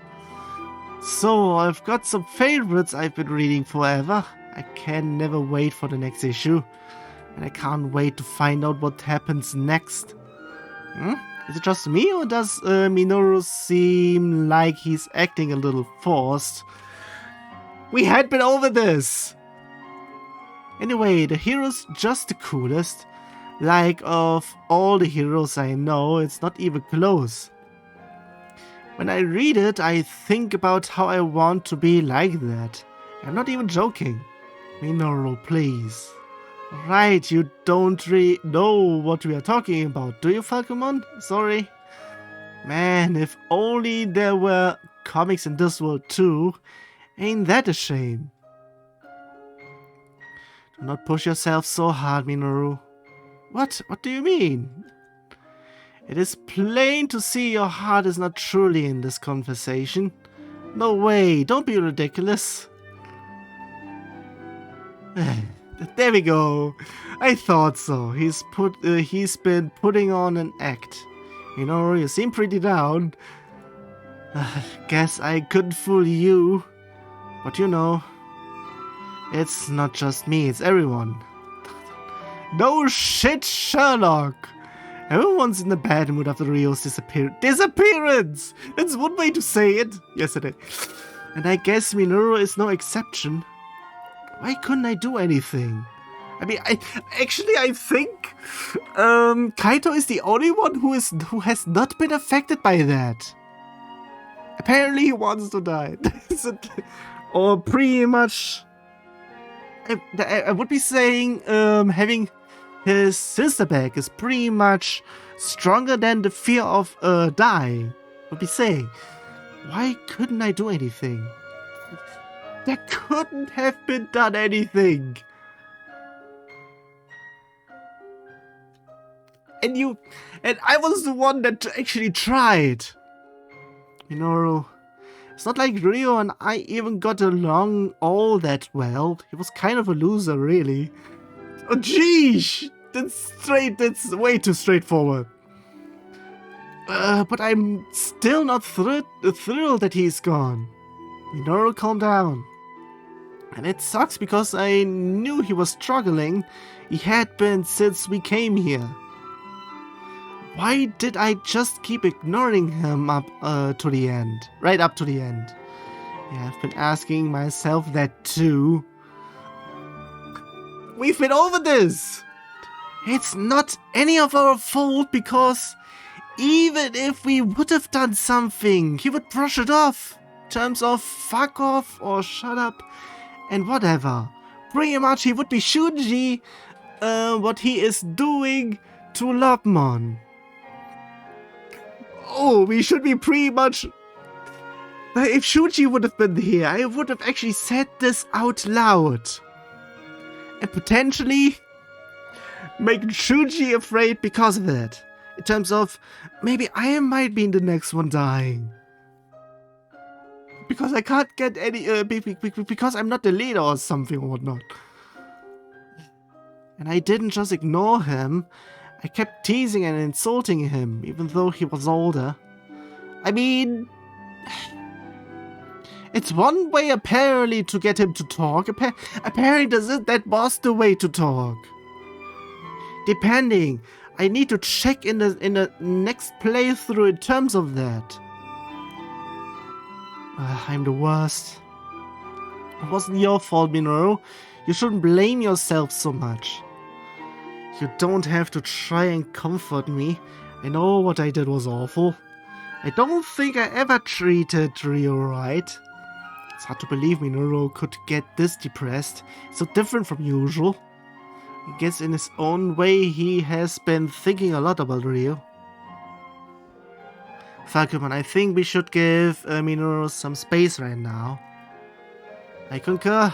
So, I've got some favorites I've been reading forever. I can never wait for the next issue. And I can't wait to find out what happens next. Is it just me, or does Minoru seem like he's acting a little forced? We had been over this! Anyway, the hero's just the coolest. Like, of all the heroes I know, it's not even close. When I read it, I think about how I want to be like that. I'm not even joking. Minoru, please. Right, you don't really know what we are talking about, do you, Falcomon? Sorry. Man, if only there were comics in this world too. Ain't that a shame? Do not push yourself so hard, Minoru. What? What do you mean? It is plain to see your heart is not truly in this conversation. No way, don't be ridiculous. There we go. I thought so. He's been putting on an act. Minoru, you seem pretty down. Guess I couldn't fool you. But you know, it's not just me, it's everyone. No shit, Sherlock! Everyone's in a bad mood after Ryo's disappearance! That's one way to say it. Yesterday. And I guess Minoru is no exception. Why couldn't I do anything? I mean, I think Kaito is the only one who has not been affected by that. Apparently he wants to die. Or pretty much... I would be saying having his sister back is pretty much stronger than the fear of dying. Would be saying, why couldn't I do anything? There couldn't have been done anything. And I was the one that actually tried. Minoru. It's not like Ryo and I even got along all that well. He was kind of a loser, really. Oh, geez! That's way too straightforward. But I'm still not thrilled that he's gone. Minoru, calm down. And it sucks because I knew he was struggling. He had been since we came here. Why did I just keep ignoring him up to the end? Right up to the end. Yeah, I've been asking myself that too. We've been over this! It's not any of our fault because even if we would have done something, he would brush it off. In terms of fuck off or shut up and whatever. Pretty much he would be Shunji what he is doing to Lobmon. Oh, we should be pretty much... If Shuji would have been here, I would have actually said this out loud. And potentially make Shuji afraid because of it. In terms of, maybe I might be the next one dying. Because I can't get any... because I'm not the leader or something or whatnot. And I didn't just ignore him. I kept teasing and insulting him, even though he was older. I mean... It's one way apparently to get him to talk. Apparently that was the way to talk. Depending. I need to check in the next playthrough in terms of that. I'm the worst. It wasn't your fault, Minoru. You shouldn't blame yourself so much. You don't have to try and comfort me. I know what I did was awful. I don't think I ever treated Ryo right. It's hard to believe Minoru could get this depressed. So different from usual. I guess in his own way he has been thinking a lot about Ryo. Falcomon, I think we should give Minoru some space right now. I concur.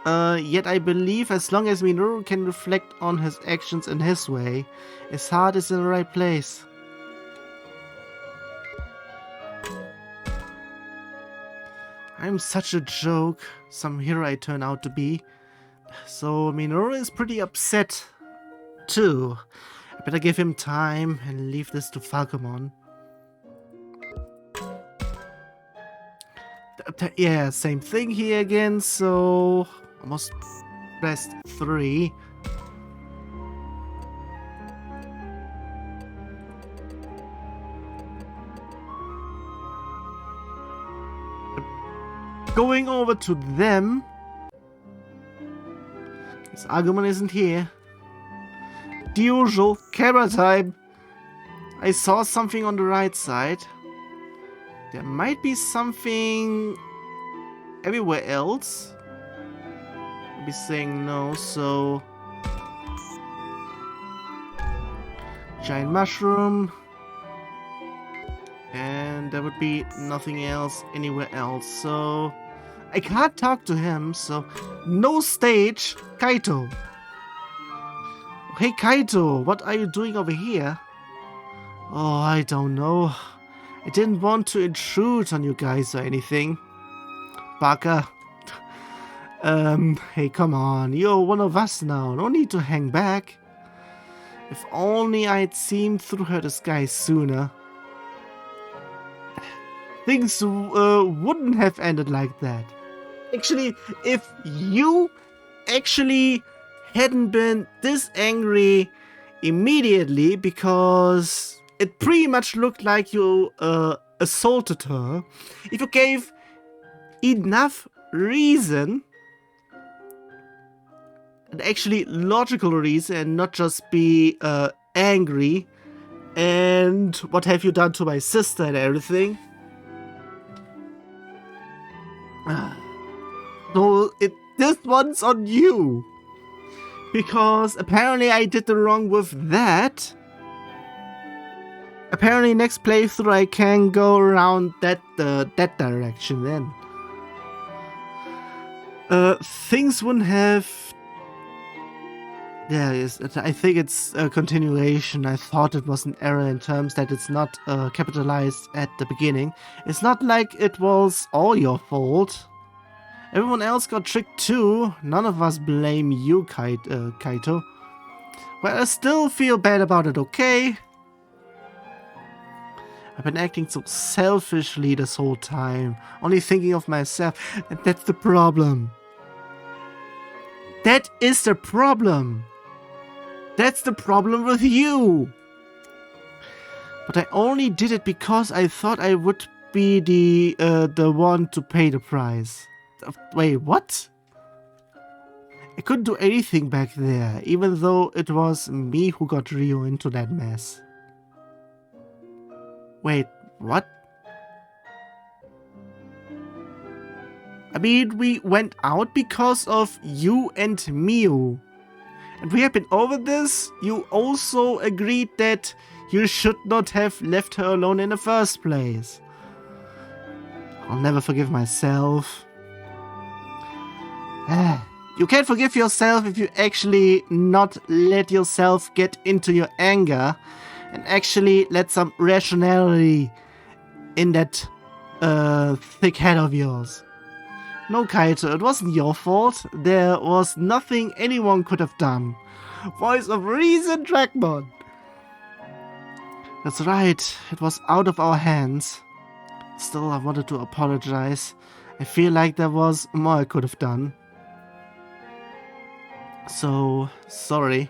Yet I believe as long as Minoru can reflect on his actions in his way, his heart is in the right place. I'm such a joke, some hero I turn out to be. So Minoru is pretty upset too. I better give him time and leave this to Falcomon. Yeah, same thing here again, so almost pressed 3. Going over to them. This argument isn't here. The usual camera time. I saw something on the right side. There might be something everywhere else. I'll be saying no, so giant mushroom. And there would be nothing else anywhere else, so I can't talk to him, so no stage. Kaito. Hey Kaito, what are you doing over here? Oh, I don't know. I didn't want to intrude on you guys or anything. Baka. Hey, come on. You're one of us now. No need to hang back. If only I'd seen through her disguise sooner. Things wouldn't have ended like that. Actually, if you actually hadn't been this angry immediately, because it pretty much looked like you assaulted her, if you gave enough reason, and actually logical reason, and not just be angry, and what have you done to my sister and everything. So this one's on you. Because apparently I did the wrong with that. Apparently next playthrough I can go around that direction then. Things wouldn't have... There is. I think it's a continuation. I thought it was an error in terms that it's not capitalized at the beginning. It's not like it was all your fault. Everyone else got tricked too. None of us blame you, Kaito. But I still feel bad about it, okay? I've been acting so selfishly this whole time, only thinking of myself, and that's the problem. That is the problem. That's the problem with you. But I only did it because I thought I would be the one to pay the price. Wait, what? I couldn't do anything back there, even though it was me who got Rio into that mess. Wait, what? I mean, we went out because of you and Miu. And we have been over this. You also agreed that you should not have left her alone in the first place. I'll never forgive myself. You can't forgive yourself if you actually not let yourself get into your anger and actually let some rationality in that thick head of yours. No, Kaito, it wasn't your fault. There was nothing anyone could have done. Voice of reason, Dragmon. That's right, it was out of our hands. Still, I wanted to apologize. I feel like there was more I could have done. So, sorry.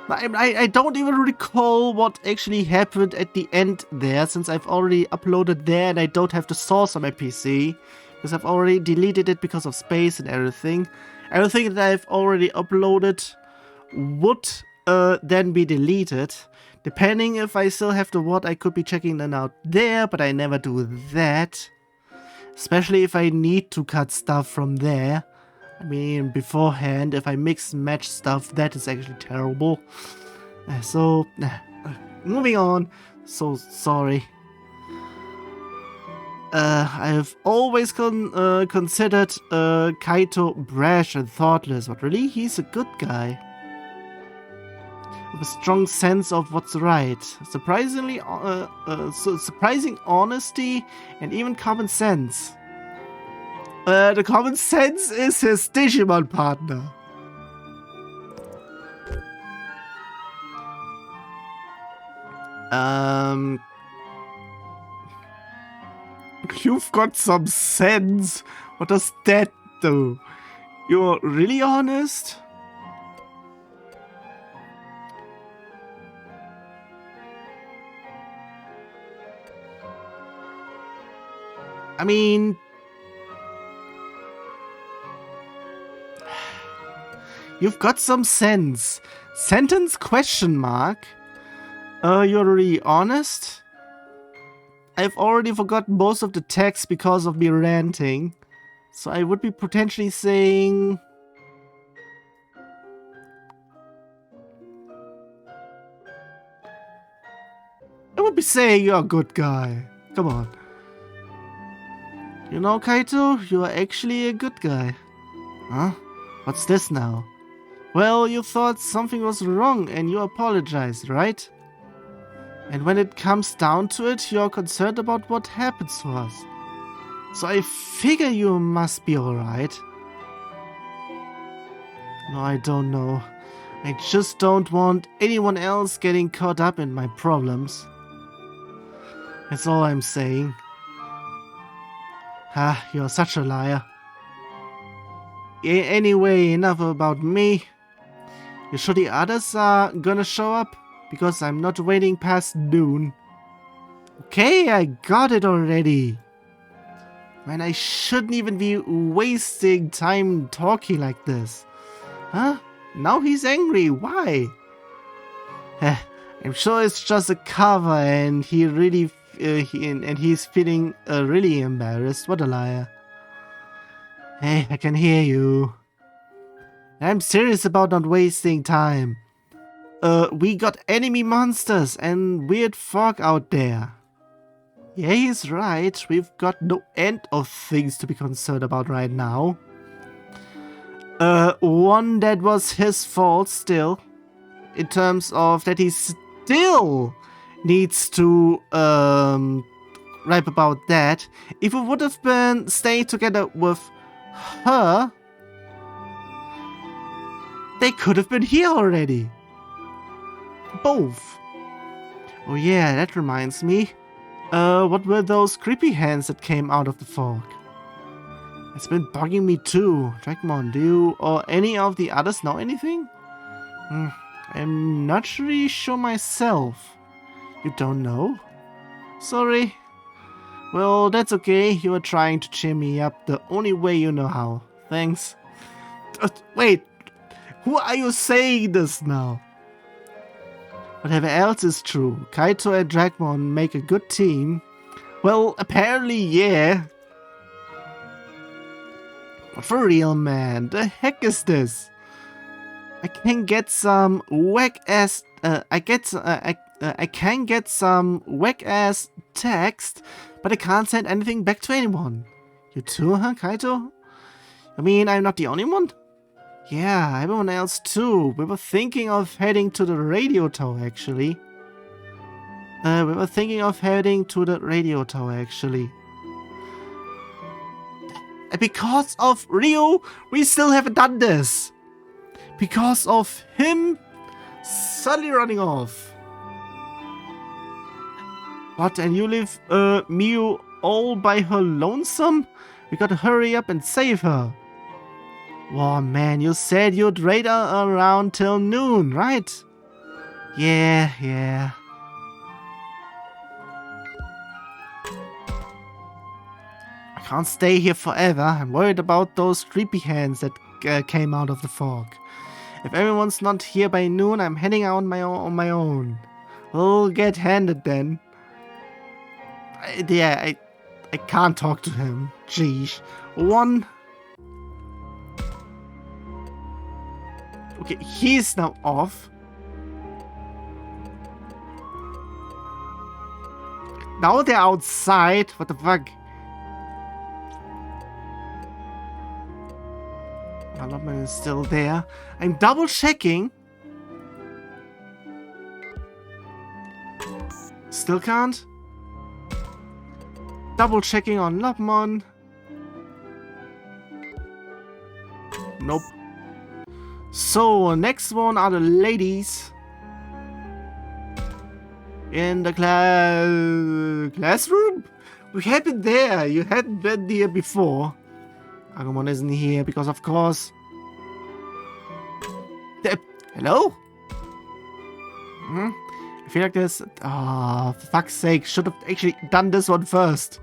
I don't even recall what actually happened at the end there, since I've already uploaded there and I don't have the source on my PC. Because I've already deleted it because of space and everything. Everything that I've already uploaded would then be deleted. Depending if I still have the WOD, I could be checking them out there, but I never do that. Especially if I need to cut stuff from there. I mean, beforehand, if I mix and match stuff, that is actually terrible. So, moving on. So sorry. I've always considered Kaito brash and thoughtless, but really, he's a good guy. With a strong sense of what's right. Surprising honesty and even common sense. The common sense is his Digimon partner. You've got some sense. What does that do? You're really honest? I mean... You've got some sense. Sentence question mark? You're really honest? I've already forgotten most of the text because of me ranting. So I would be potentially saying... I would be saying you're a good guy. Come on. You know, Kaito, you are actually a good guy. Huh? What's this now? Well, you thought something was wrong and you apologized, right? And when it comes down to it, you're concerned about what happens to us. So I figure you must be alright. No, I don't know. I just don't want anyone else getting caught up in my problems. That's all I'm saying. Ah, you're such a liar. Anyway, enough about me. You sure the others are gonna show up? Because I'm not waiting past noon. Okay, I got it already. Man, I shouldn't even be wasting time talking like this. Huh? Now he's angry. Why? I'm sure it's just a cover and he really... and he's feeling really embarrassed. What a liar. Hey, I can hear you. I'm serious about not wasting time. We got enemy monsters and weird fog out there. Yeah, he's right. We've got no end of things to be concerned about right now. One that was his fault still. In terms of that he still needs to rap about that. If we would have been staying together with her, they could have been here already. Both. Oh yeah, that reminds me. What were those creepy hands that came out of the fog? It's been bugging me too. Digimon, do you or any of the others know anything? I'm not really sure myself. You don't know? Sorry. Well, that's okay. You are trying to cheer me up the only way you know how. Thanks. Wait. Who are you saying this now? Whatever else is true, Kaito and Digimon make a good team. Well, apparently, yeah. For real, man. The heck is this? I can get some whack-ass... I can get some whack-ass text, but I can't send anything back to anyone. You too, huh, Kaito? I mean, I'm not the only one? Yeah, everyone else too. We were thinking of heading to the radio tower, actually. And because of Ryo, we still haven't done this. Because of him suddenly running off. What, and you leave Miu all by her lonesome? We gotta hurry up and save her. Wow, man, you said you'd raid her around till noon, right? Yeah. I can't stay here forever. I'm worried about those creepy hands that came out of the fog. If everyone's not here by noon, I'm heading out on my own. We'll get handed then. I can't talk to him. Jeez. One. Okay, he's now off. Now they're outside. What the fuck? Development is still there. I'm double checking. Still can't. Double checking on Lopmon. Nope. So, next one are the ladies. In the classroom? We had been there. You hadn't been here before. Agumon isn't here because, of course... Hello? Hmm? I feel like this... Oh, for fuck's sake. Should have actually done this one first.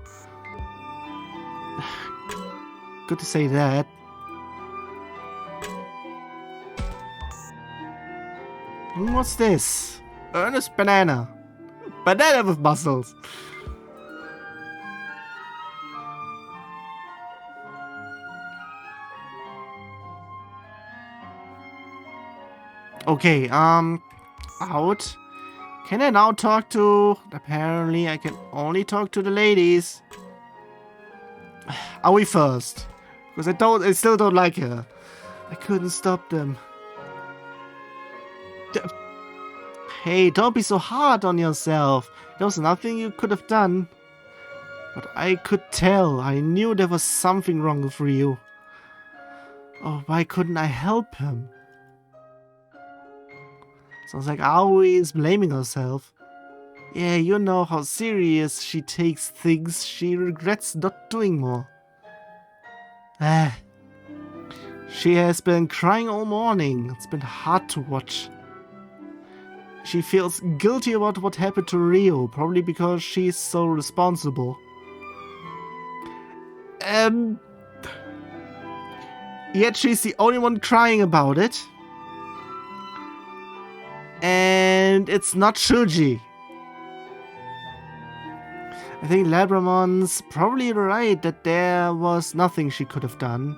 Good to say that. What's this? Earnest banana. Banana with muscles. Okay, out. Can I now talk to... Apparently, I can only talk to the ladies. Are we first? Because I still don't like her. I couldn't stop them. Hey, don't be so hard on yourself. There was nothing you could have done. But I could tell. I knew there was something wrong with Ryu. Oh, why couldn't I help him? Sounds like Aoi is blaming herself. Yeah, you know how serious she takes things. She regrets not doing more. She has been crying all morning. It's been hard to watch. She feels guilty about what happened to Ryo, probably because she's so responsible. Yet she's the only one crying about it. And it's not Shuji. I think Labramon's probably right that there was nothing she could have done.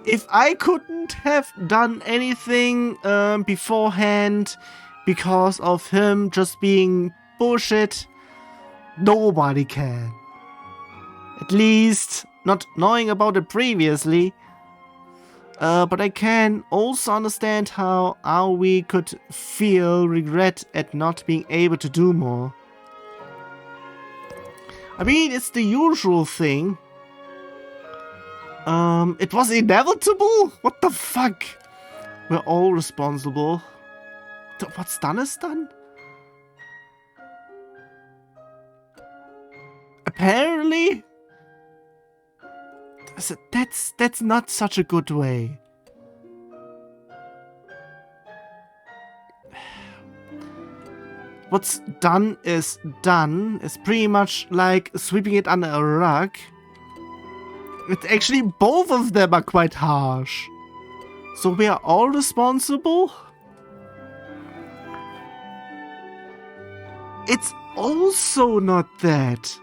If I couldn't have done anything beforehand because of him just being bullshit, nobody can. At least not knowing about it previously. But I can also understand how Aoi could feel regret at not being able to do more. I mean, it's the usual thing. It was inevitable? What the fuck? We're all responsible. What's done is done? Apparently? That's not such a good way. What's done is pretty much like sweeping it under a rug. It's actually both of them are quite harsh. So we are all responsible? It's also not that.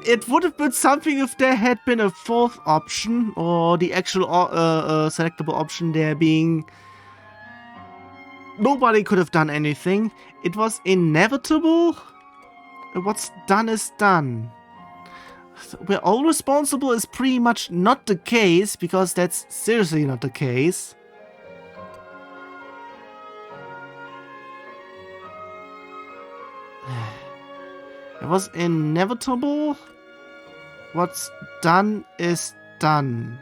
It would have been something if there had been a fourth option, or the actual selectable option there being nobody could have done anything. It was inevitable. What's done is done. We're all responsible is pretty much not the case, because that's seriously not the case. It was inevitable. What's done is done.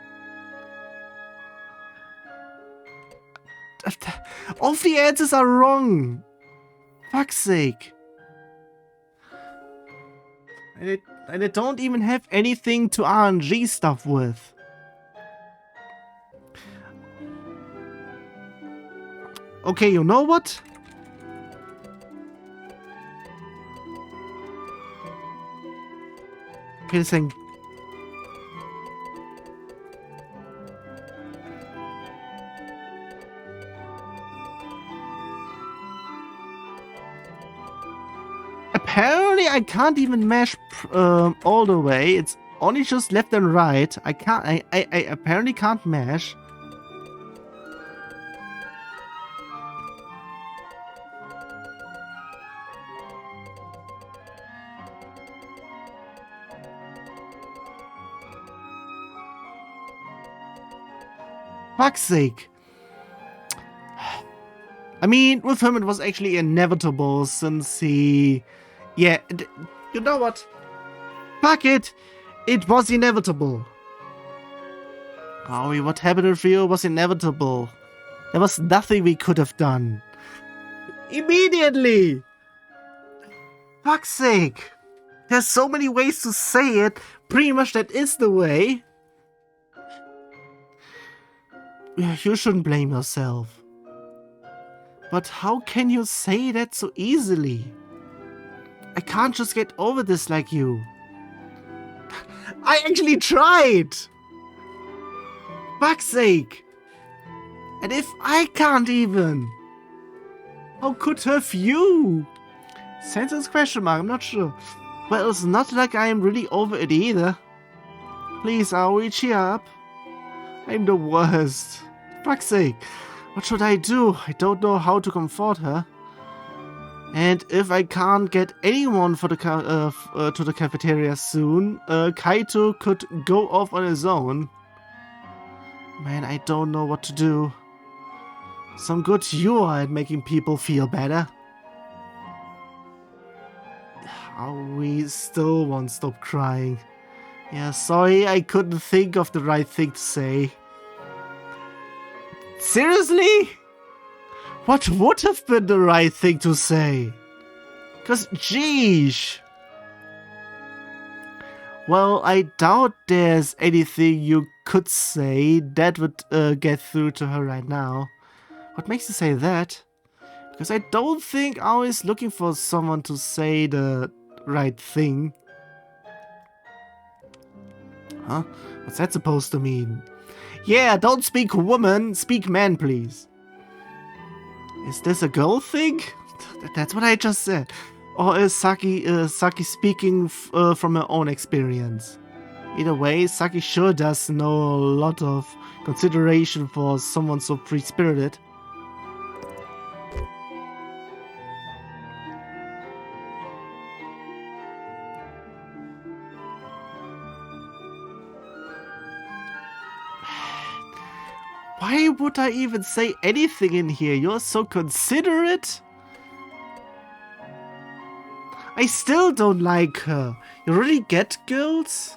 All the answers are wrong. Fuck's sake. And I don't even have anything to RNG stuff with. Okay, you know what? Okay, this thing. Apparently, I can't even mash all the way. It's only just left and right. I can't. I apparently can't mash. Fuck's sake. I mean, with him it was actually inevitable since he... Yeah, you know what? Fuck it! It was inevitable. Aoi, what happened with Rio was inevitable. There was nothing we could have done. Immediately! Fuck's sake! There's so many ways to say it. Pretty much that is the way. You shouldn't blame yourself. But how can you say that so easily? I can't just get over this like you. I actually tried! Fuck's sake! And if I can't even, how could have you? Sentence question mark, I'm not sure. Well, it's not like I am really over it either. Please, Aoi, cheer up. I'm the worst. Fuck's sake. What should I do? I don't know how to comfort her. And if I can't get anyone for the to the cafeteria soon, Kaito could go off on his own. Man, I don't know what to do. Some good you are at making people feel better. We still won't stop crying. Yeah, sorry, I couldn't think of the right thing to say. Seriously? What would have been the right thing to say? Cause, geesh. Well, I doubt there's anything you could say that would get through to her right now. What makes you say that? Because I don't think I was looking for someone to say the right thing. Huh? What's that supposed to mean? Yeah, don't speak woman, speak man, please. Is this a girl thing? That's what I just said. Or is Saki speaking from her own experience? Either way, Saki sure does know a lot of consideration for someone so free-spirited. Why would I even say anything in here? You're so considerate. I still don't like her. You really get girls?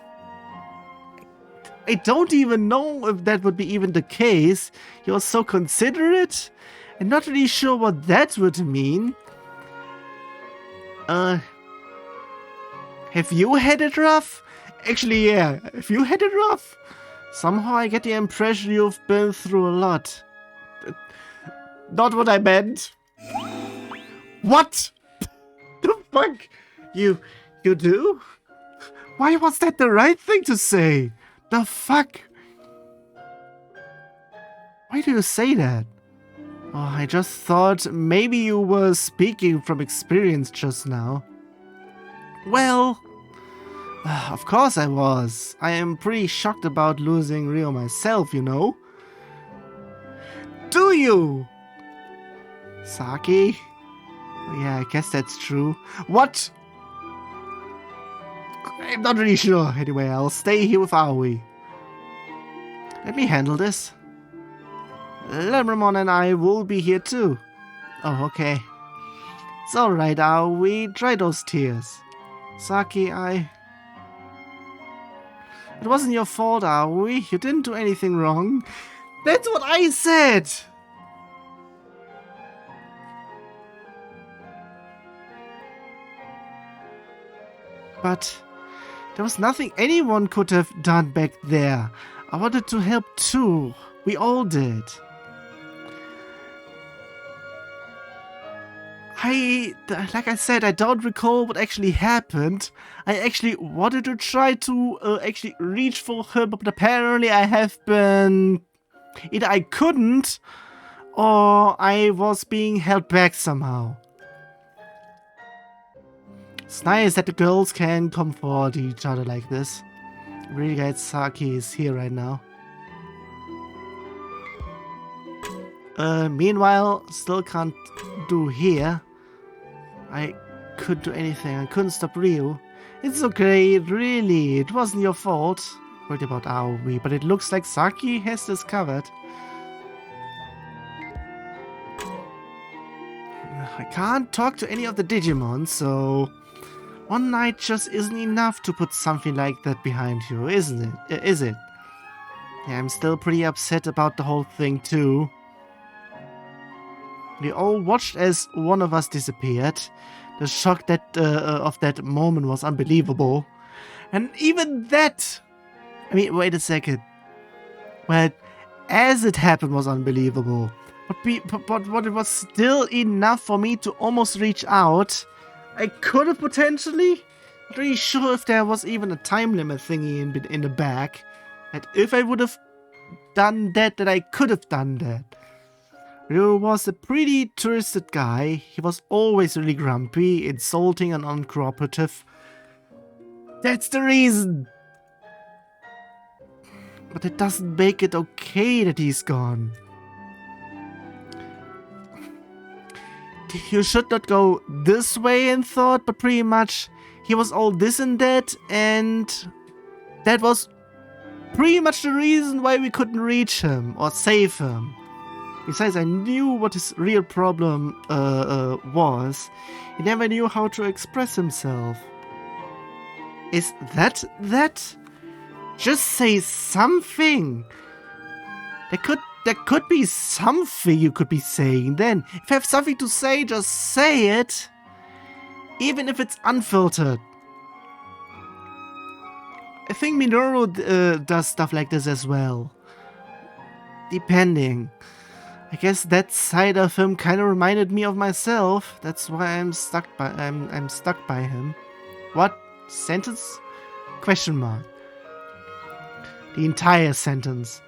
I don't even know if that would be even the case. You're so considerate. I'm not really sure what that would mean. Have you had it rough? Actually, yeah. Have you had it rough? Somehow I get the impression you've been through a lot. Not what I meant. What? The fuck? You do? Why was that the right thing to say? The fuck? Why do you say that? Oh, I just thought maybe you were speaking from experience just now. Well, of course I was. I am pretty shocked about losing Rio myself, you know. Do you? Saki? Yeah, I guess that's true. What? I'm not really sure. Anyway, I'll stay here with Aoi. Let me handle this. Lemon and I will be here too. Oh, okay. It's alright, Aoi. Dry those tears. Saki, It wasn't your fault, Aoi. You didn't do anything wrong. That's what I said! But there was nothing anyone could have done back there. I wanted to help too. We all did. Like I said, I don't recall what actually happened. I actually wanted to try to actually reach for her, but apparently I have been... Either I couldn't, or I was being held back somehow. It's nice that the girls can comfort each other like this. I'm really glad Saki is here right now. Meanwhile, still can't do here. I couldn't do anything. I couldn't stop Ryu. It's okay, really. It wasn't your fault. Worried about Aoi, but it looks like Saki has this covered. I can't talk to any of the Digimon, so one night just isn't enough to put something like that behind you, isn't it? Is it? Yeah, I'm still pretty upset about the whole thing too. We all watched as one of us disappeared. The shock of that moment was unbelievable. And even that... I mean, wait a second. Well, as it happened was unbelievable. But what it was still enough for me to almost reach out. I could have potentially... Not really sure if there was even a time limit thingy in the back. And if I would have done that, I could have done that. Ryo was a pretty twisted guy. He was always really grumpy, insulting and uncooperative. That's the reason! But it doesn't make it okay that he's gone. You should not go this way in thought, but pretty much he was all this and that, and that was pretty much the reason why we couldn't reach him or save him. Besides, I knew what his real problem was. He never knew how to express himself. Is that? Just say something. There could be something you could be saying then. If you have something to say, just say it. Even if it's unfiltered. I think Minoru does stuff like this as well. Depending. I guess that side of him kind of reminded me of myself. That's why I'm stuck by him. What? Sentence? Question mark. The entire sentence.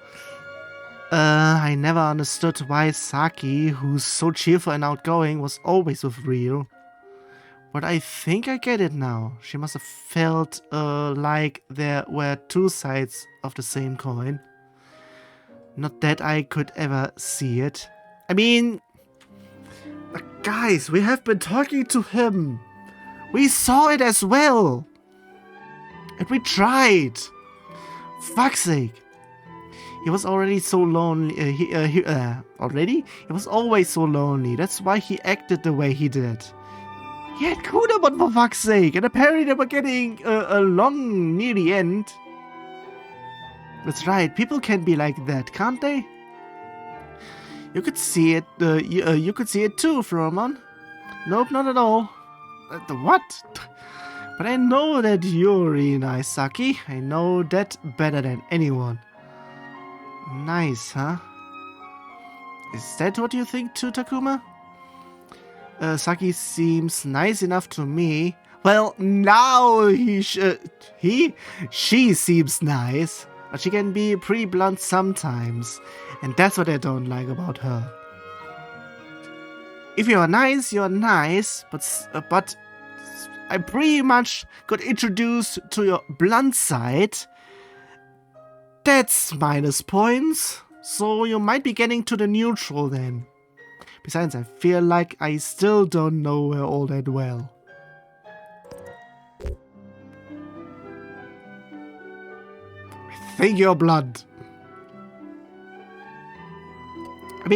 I never understood why Saki, who's so cheerful and outgoing, was always with Ryo. But I think I get it now. She must have felt like there were two sides of the same coin. Not that I could ever see it. I mean, guys, we have been talking to him. We saw it as well. And we tried. Fuck's sake. He was already so lonely. Already? He was always so lonely. That's why he acted the way he did. He had Kunamon, for fuck's sake. And apparently they were getting along near the end. That's right. People can be like that, can't they? You could see it. You could see it too, Fromon. Nope, not at all. What? But I know that you're really nice, Saki. I know that better than anyone. Nice, huh? Is that what you think too, Takuma? Saki seems nice enough to me. Well, now she seems nice, but she can be pretty blunt sometimes, and that's what I don't like about her. If you are nice, but I pretty much got introduced to your blunt side. That's minus points, so you might be getting to the neutral then. Besides, I feel like I still don't know her all that well. I think you're blunt. I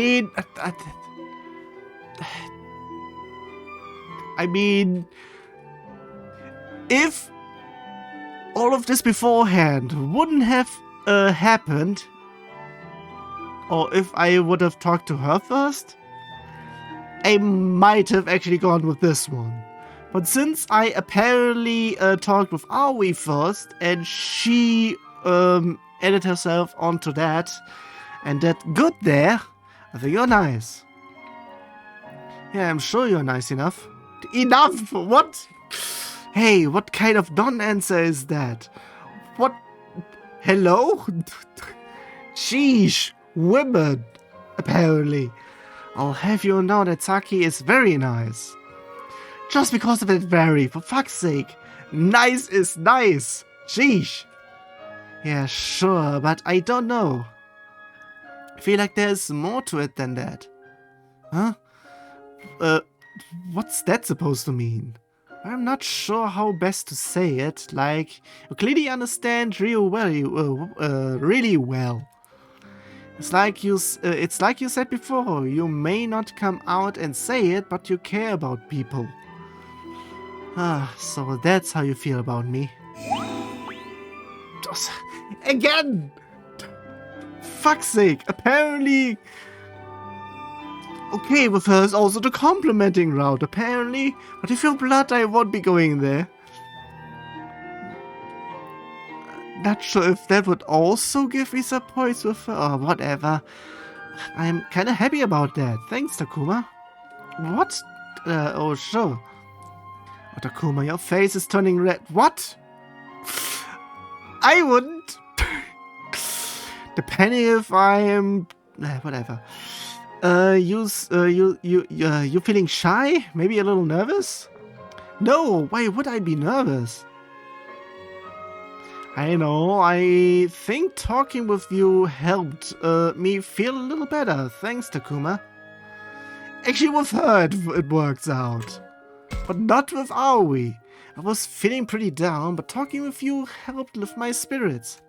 mean, if all of this beforehand wouldn't have happened, or if I would have talked to her first, I might have actually gone with this one. But since I apparently talked with Aoi first, and she added herself onto that, and that good there, I think you're nice. Yeah, I'm sure you're nice enough. Enough? What? Hey, what kind of non-answer is that? What? Hello? Sheesh, women, apparently. I'll have you know that Saki is very nice. Just because of that very, for fuck's sake. Nice is nice. Sheesh. Yeah, sure, but I don't know. I feel like there's more to it than that. Huh? What's that supposed to mean? I'm not sure how best to say it. Like, you clearly understand Ryo really well. It's like you said before. You may not come out and say it, but you care about people. Ah, so that's how you feel about me. Just, again. Fuck's sake, apparently... Okay, with her is also the complimenting route, apparently. But if you're blood, I won't be going there. Not sure if that would also give me some points with her, or whatever. I'm kinda happy about that. Thanks, Takuma. What? Oh, sure. Oh, Takuma, your face is turning red. What? I wouldn't. Depending if I am... whatever. You feeling shy? Maybe a little nervous? No, why would I be nervous? I know, I think talking with you helped me feel a little better. Thanks, Takuma. Actually, with her it works out. But not with Aoi. I was feeling pretty down, but talking with you helped lift my spirits.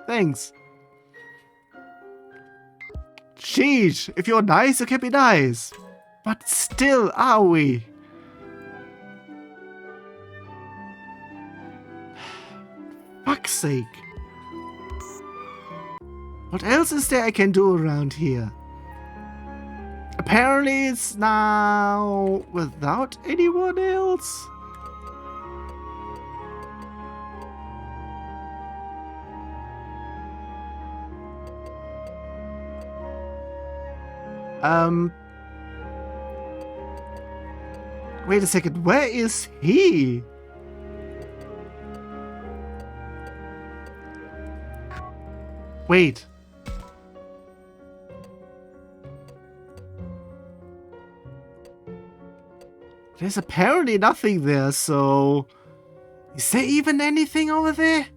Thanks. Sheesh, if you're nice, you can be nice. But still, Aoi. Fuck's sake. What else is there I can do around here? Apparently it's now without anyone else. Wait a second, where is he? Wait. There's apparently nothing there, so... Is there even anything over there?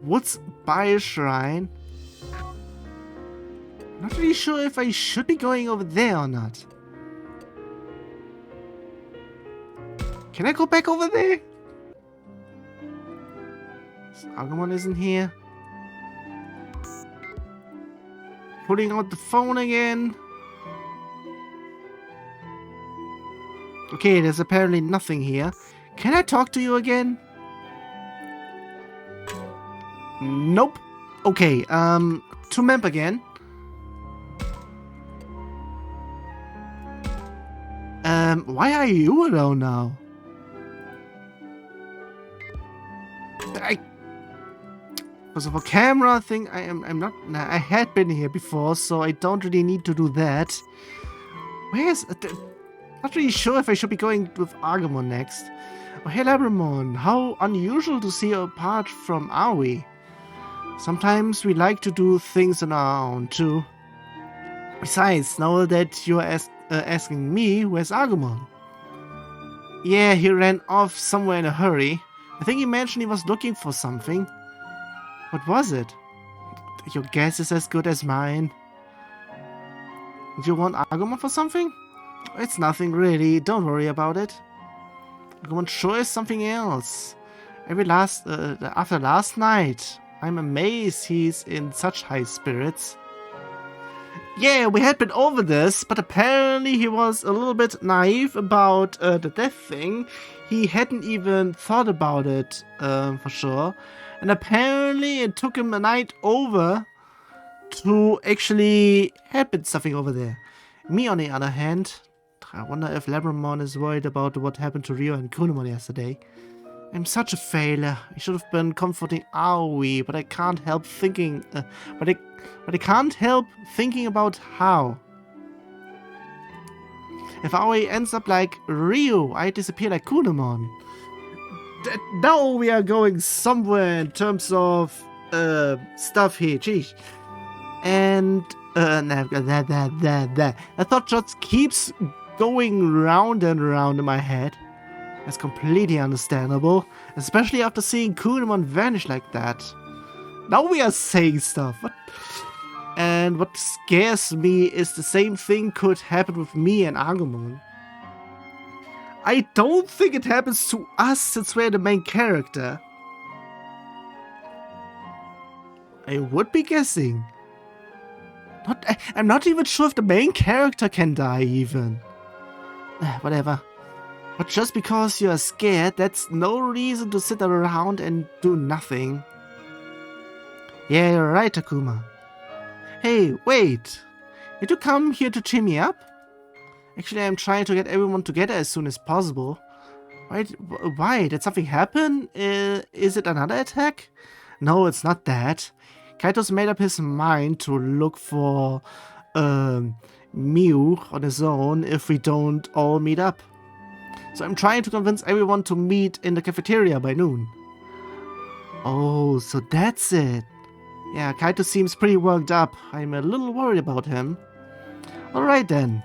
What's by a shrine? Not really sure if I should be going over there or not. Can I go back over there? Agumon isn't here. Pulling out the phone again. Okay, there's apparently nothing here. Can I talk to you again? Nope. Okay, to Memp again. Why are you alone now? Because of a camera thing, I'm not... I had been here before, so I don't really need to do that. Where's... not really sure if I should be going with Agumon next. Oh, hey Labramon, how unusual to see you apart from Aoi. Sometimes we like to do things on our own too. Besides, now that you're asking me, where's Agumon? Yeah, he ran off somewhere in a hurry. I think he mentioned he was looking for something. What was it? Your guess is as good as mine. Do you want Agumon for something? It's nothing really, don't worry about it. Agumon sure is something else. After last night, I'm amazed he's in such high spirits. Yeah, we had been over this, but apparently he was a little bit naive about the death thing. He hadn't even thought about it for sure. And apparently it took him a night over to actually happen something over there. Me, on the other hand, I wonder if Labramon is worried about what happened to Ryo and Kunimon yesterday. I'm such a failure. I should have been comforting Aoi, but I can't help thinking. But I can't help thinking about how. If Aoi ends up like Ryo, I disappear like Kunimon. Now we are going somewhere in terms of stuff here. Geez. And that thought just keeps going round and round in my head. That's completely understandable, especially after seeing Kunimon vanish like that. Now we are saying stuff. And what scares me is the same thing could happen with me and Agumon. I don't think it happens to us since we're the main character. I would be guessing. I'm not even sure if the main character can die even. Whatever. But just because you are scared, that's no reason to sit around and do nothing. Yeah, you're right, Takuma. Hey, wait! Did you come here to cheer me up? Actually, I'm trying to get everyone together as soon as possible. Why? Did something happen? Is it another attack? No, it's not that. Kaito's made up his mind to look for Miu on his own if we don't all meet up. So I'm trying to convince everyone to meet in the cafeteria by noon. Oh, so that's it. Yeah, Kaito seems pretty worked up. I'm a little worried about him. Alright then.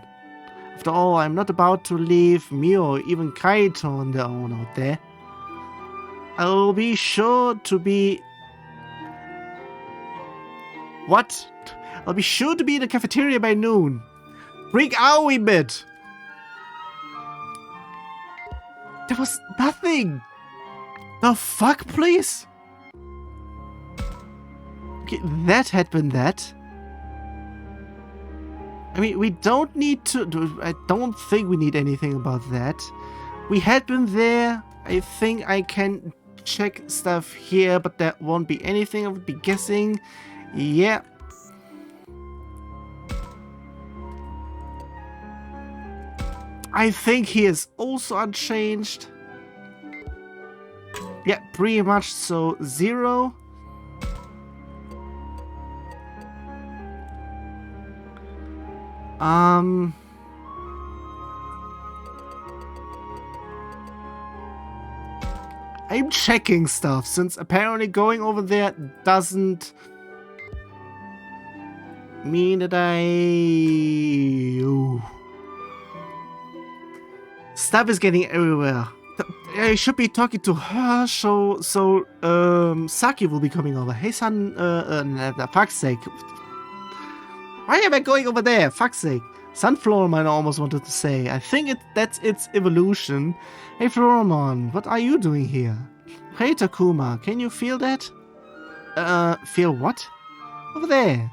After all, I'm not about to leave Miu or even Kaito on their own out there. I'll be sure to be... What? I'll be sure to be in the cafeteria by noon. Bring Aoi bit! There was nothing! The fuck, please? Okay, that had been that. I mean, we don't need to... I don't think we need anything about that. We had been there. I think I can check stuff here, but that won't be anything. I would be guessing. Yeah. I think he is also unchanged. Yeah, pretty much so. 0. I'm checking stuff, since apparently going over there doesn't mean that stuff is getting everywhere. I should be talking to her, so Saki will be coming over. Hey, son, fuck's sake. Why am I going over there? Fuck's sake. Sunflowerman, I almost wanted to say. I think that's its evolution. Hey, Floramon, what are you doing here? Hey, Takuma, can you feel that? Feel what? Over there.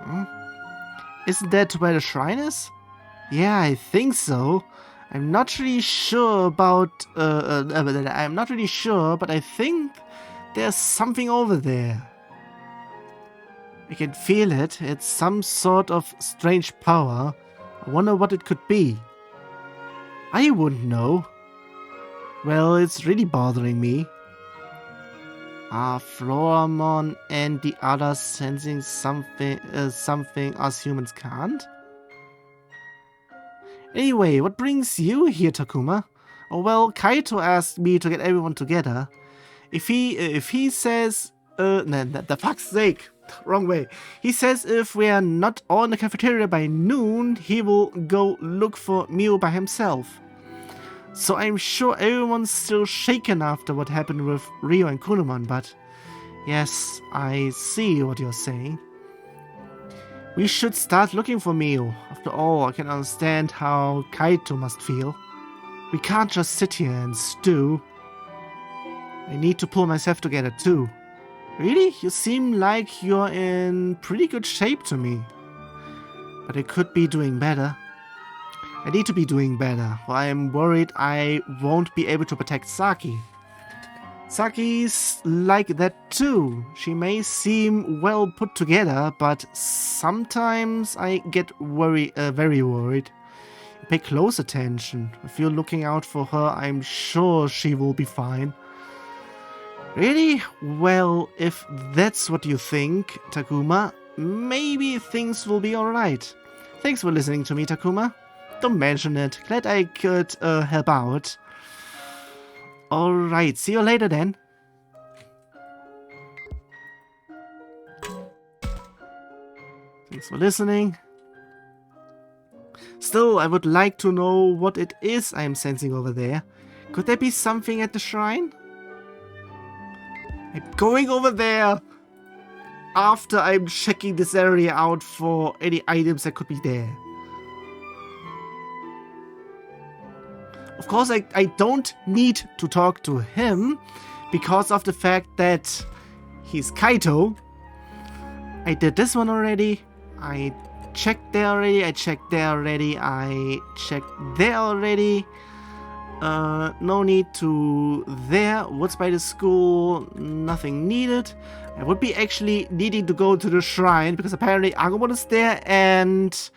Hmm? Isn't that where the shrine is? Yeah, I think so. I'm not really sure about... I'm not really sure, but I think there's something over there. I can feel it. It's some sort of strange power. I wonder what it could be. I wouldn't know. Well, it's really bothering me. Are Floramon and the others sensing something us humans can't? Anyway, what brings you here, Takuma? Oh well, Kaito asked me to get everyone together. If he says... the fuck's sake! Wrong way. He says if we are not all in the cafeteria by noon, he will go look for Miu by himself. So I'm sure everyone's still shaken after what happened with Ryo and Kunemon, but... Yes, I see what you're saying. We should start looking for Miu. After all, I can understand how Kaito must feel. We can't just sit here and stew. I need to pull myself together too. Really? You seem like you're in pretty good shape to me. But I could be doing better. I need to be doing better, for I am worried I won't be able to protect Saki. Saki's like that too. She may seem well put together, but sometimes I get very worried. Pay close attention. If you're looking out for her, I'm sure she will be fine. Really? Well, if that's what you think, Takuma, maybe things will be alright. Thanks for listening to me, Takuma. Don't mention it. Glad I could help out. Alright, see you later then. Thanks for listening. Still, I would like to know what it is I'm sensing over there. Could there be something at the shrine? I'm going over there after I'm checking this area out for any items that could be there. Of course, I don't need to talk to him because of the fact that he's Kaito. I did this one already. I checked there already. I checked there already. I checked there already. No need to there. What's by the school? Nothing needed. I would be actually needing to go to the shrine because apparently Agumon is there and